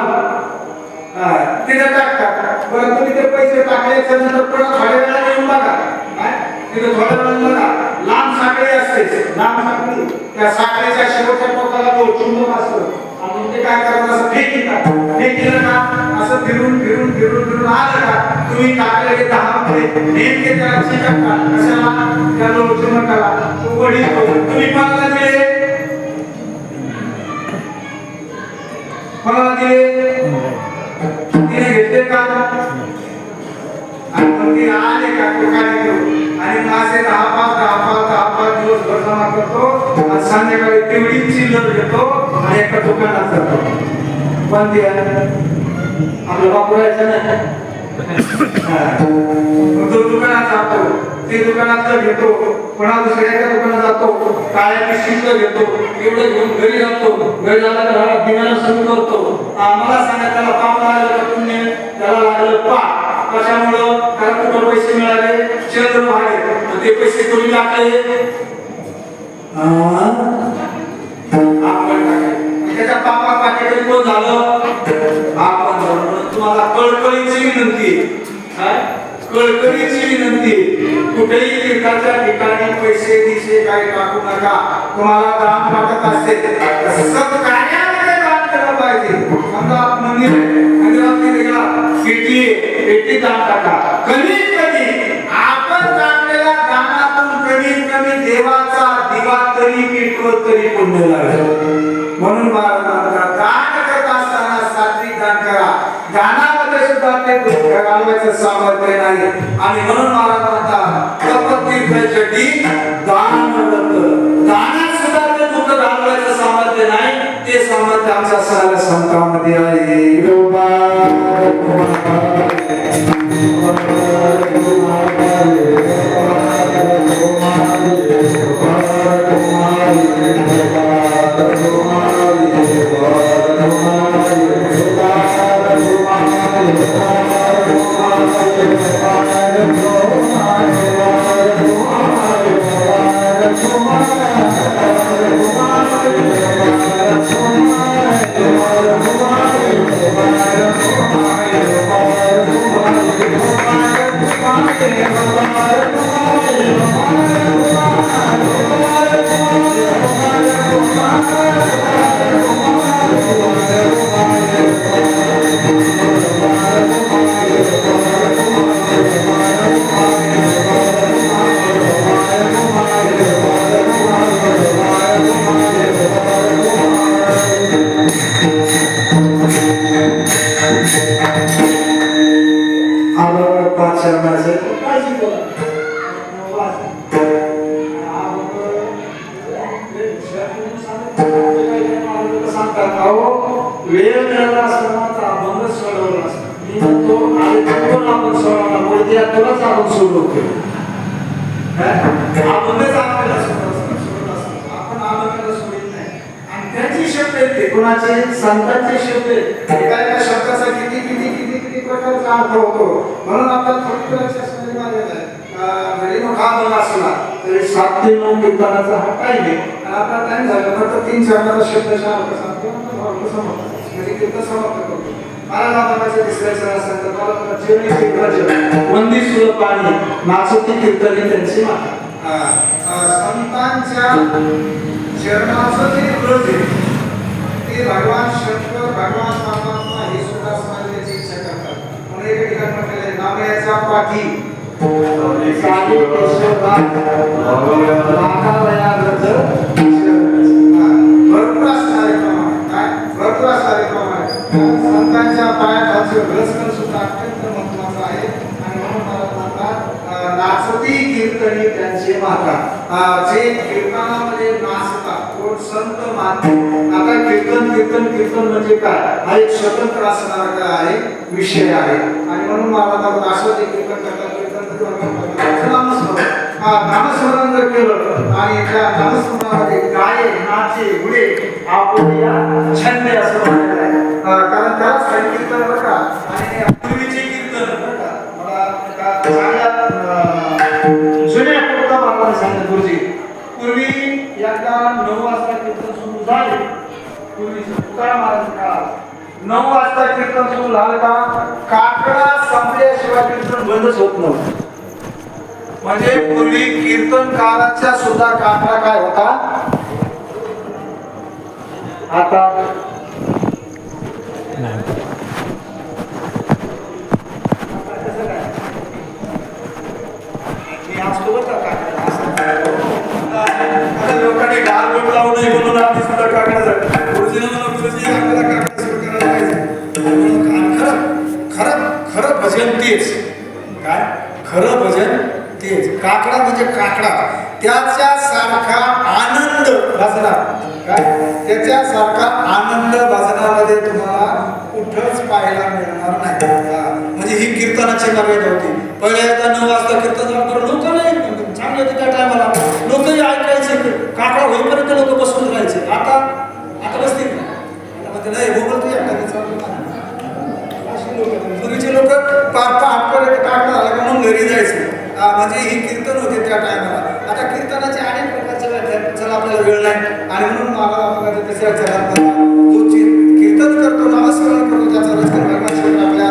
तिथे टाकतात. बरं तुम्ही ते पैसे टाकल्याच्या नंतर परत थोड्या वेळाने येऊन बघा तिथे थोड्या वेळाने बघा लांब साखळी असते. लांब साखळी त्या साखळीच्या शेवटच्या टोकाला जो चुंबक असतो आणि ते काय करतात असं फेकीतात. फेकीलं का असं फिरून फिरून फिरून फिरून आलं का तुम्ही टाकलेले 10 रुपये नेमके त्याला चिकटता. कशाला त्या चुंबकाला तो वडील तुम्ही कोणाला दिले कोणाला दिले तिने घेतले का आणि मग ते आले का दुकाने घेऊन आणि मासे 10-5 दिवसभर जमा करतो आणि संध्याकाळी तेवढी चिल्लर घेतो आणि एका दुकानात जातो. पण ते आपलं वापरायचं नाही. तो दुकानात जातो ते दुकानात घेतो पुन्हा दुसऱ्या एका दुकानात जातो काळ्या पिशवीत घेतो एवढं घेऊन घरी जातो. घरी झाला तर हा दिनाला सुरू करतो. मला सांगा त्याला पाप लागलं पुण्य त्याला लागलं पाप कशामुळं त्याला कुठं पैसे मिळाले चंद्रभागे. ते पैसे कोणी टाकले आपण टाकले. त्याच्या पापा पाठी कोण झालं आपण. तुम्हाला कळकळीची विनंती कळकळीची विनंती कुठेही तीर्थाच्या ठिकाणी पैसे दिसे काही टाकू नका. तुम्हाला दान वाटत असते सत्कार्यामध्ये दान केलं पाहिजे. समजा मंदिरात गेला पेटी दान टाका. कमीत कमी आपण टाकलेल्या दानातून कमीत कमी देवाचा दिवा तरी पेटवत तरी पुण्य लागेल. म्हणून महाराज गाण्यामध्ये सुद्धा ते घालवायचं सामर्थ्य नाही आणि म्हणून मला म्हणतात कपतीर्थी दान दानात सुद्धा ते दुःख घालवायचं सामर्थ्य नाही ते सामर्थ्य आमच्या सगळ्या संतांमध्ये आहे वेळ मिळाला असताना तर अभंग सोडवला असता मी म्हणतो आणि कोण आपण सोडवला बोलते तुलाच आपण सोडवतो अभंगच आपल्याला सोडवला असता आपण अभंगाला सोडित नाही आणि त्याची शब्द येते कोणाचे संतांचे शब्द एका एका शब्दाचा किती किती किती किती प्रकारचा अर्थ होतो म्हणून आपल्याला थोडी लक्ष असण्याची मान्यता आहे जरी मोठा अभंग असला तरी 7 ते 9 कीर्तनाचा हा टाइम आहे आणि आपला टाइम झाला तर 3 चरणाचा शब्दशः अर्थ सांगतो म्हणजे कीर्तन समाप्त करतो महाराज अभंगाचे तिसऱ्या चरणात संकल्पाला चिरणी कीर्तन वंदी सुर पाणी नाचती कीर्तनी त्यांची माता संतांच्या चरणाचं जे व्रत आहे ते भगवान शंकर भगवान परमात्मा हे सुद्धा समजण्याची इच्छा करतात म्हणून एका ठिकाणी म्हटलेलं आहे नामयाचा पाठी साधे केशवराज नागावया रथ भरपूर असणारे क्रम आहे काय भरपूर असणारे क्रम आहे संतांच्या पायाखालचे रसकन सुद्धा अत्यंत महत्त्वाचं आहे आणि म्हणून मला म्हणतात नाचती कीर्तनी त्यांचे माता जे कीर्तनामध्ये नाचतात कोण संत माता आता कीर्तन कीर्तन कीर्तन म्हणजे काय हा एक स्वतंत्र असणारा आहे विषय आहे आणि म्हणून मला नाचती कीर्तन करतात नामस्मरण जर केलं आणि त्या नामस्मरणामध्ये गाये नाचे उडे आपोया छंदे असं म्हटलेलं आहे कारण त्यालाच काही कीर्तन बरं का आणि पूर्वीचे कीर्तन बरं का मला चांगल्या जुन्या कुर्ता मला सांगितलं गुरुजी पूर्वी एकदा 9 वाजता कीर्तन सुरू झाले पूर्वी तुकाराम महाराज 9 वाजता कीर्तन सुरू झालं का काकडा संपल्याशिवाय कीर्तन बंदच होत नव्हतं म्हणजे पूर्वी कीर्तनकाराचा सुद्धा काकडा काय होता आता लोकांनी डाल बोट लावू नये म्हणून आम्ही सुद्धा काकडा खरं भजन तेच काय खरं भजन तेच काकडा म्हणजे काकडा त्याच्या सारखा आनंद भजनात काय त्याच्या सारखा आनंद भजनामध्ये तुम्हाला कुठंच पाहायला मिळणार नाही म्हणजे ही कीर्तनाची मर्यादा होती पहिले एकदा 9 वाजता कीर्तन झालं लोक नाही चांगले होते त्या टायमाला लोकही ऐकायचे काकडा होईपर्यंत लोक बसून राहायचे आता बसतील नाही गोगल तू पूर्वीचे लोक पहाटपर्यंत काकडा झाला म्हणून घरी जायचे म्हणजे ही कीर्तन होते त्या टायमाला आता कीर्तनाचे अनेक प्रकारचे व्याख्या चला आपल्याला वेळ नाही आणि म्हणून महाराज तिसऱ्या चरणात जो कीर्तन करतो नामस्मरण करतो त्याचा रचना भगवान आपल्या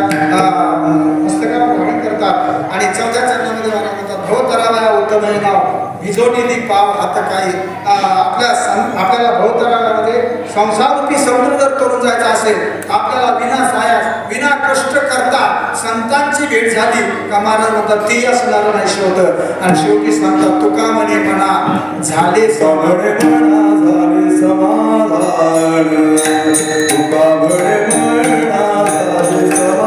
मस्तकावर धारण करतात आणि 4थ्या चरणामध्ये महाराज म्हणतात भवतरावया उत्तम हे नाव भिजवलेली पाव हात काही आपल्याला भवतरामध्ये संसारूपी समुद्र जर करून जायचा असेल आपल्याला विना सायास विना कष्ट करता संतांची भेट झाली का महाराज म्हणतात ती असणार नाही शोध आणि शेवटी सांगतात तुका म्हणे म्हणा झाले समणे म्हणा झाले समाधान तुका म्हणे म्हणा झाले समाधान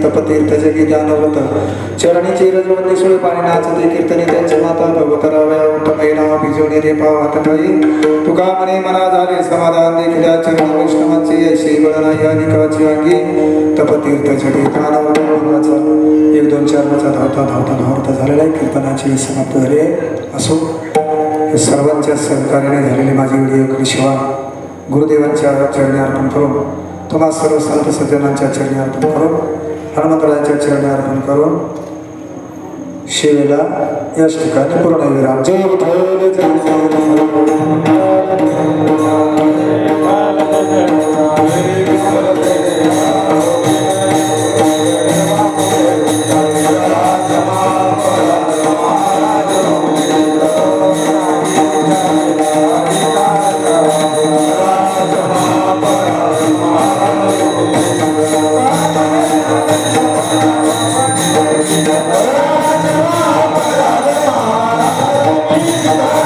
तपतीर्थ जगी ज्ञानवत चरणी चिरजवंती सुळे पाणी नाचते कीर्तने त्यांची माता भगवतरावया उत्तमैना भिजवणे रे पावात ठाई तुका मने मना झाले समाधान देखिल्या चरण वैष्णवांची यशी गणना या निकाची अंगी तपतीर्थ जगी ज्ञानवत भगवाचा 1-2-4 वाचा धावता झालेला आहे कीर्तनाची समाप्त झाली असो हे सर्वांच्या सहकार्याने झालेले माझी व्हिडिओ शिवा गुरुदेवांच्या चरणी अर्पण करून तुम्हा सर्व संत सज्जनांच्या चरणी अर्पण करून हनुमंतरायांच्या चरणी अर्पण करून शिवेला याच ठिकाणी पूर्णविराम जय विठ्ठल Thank you.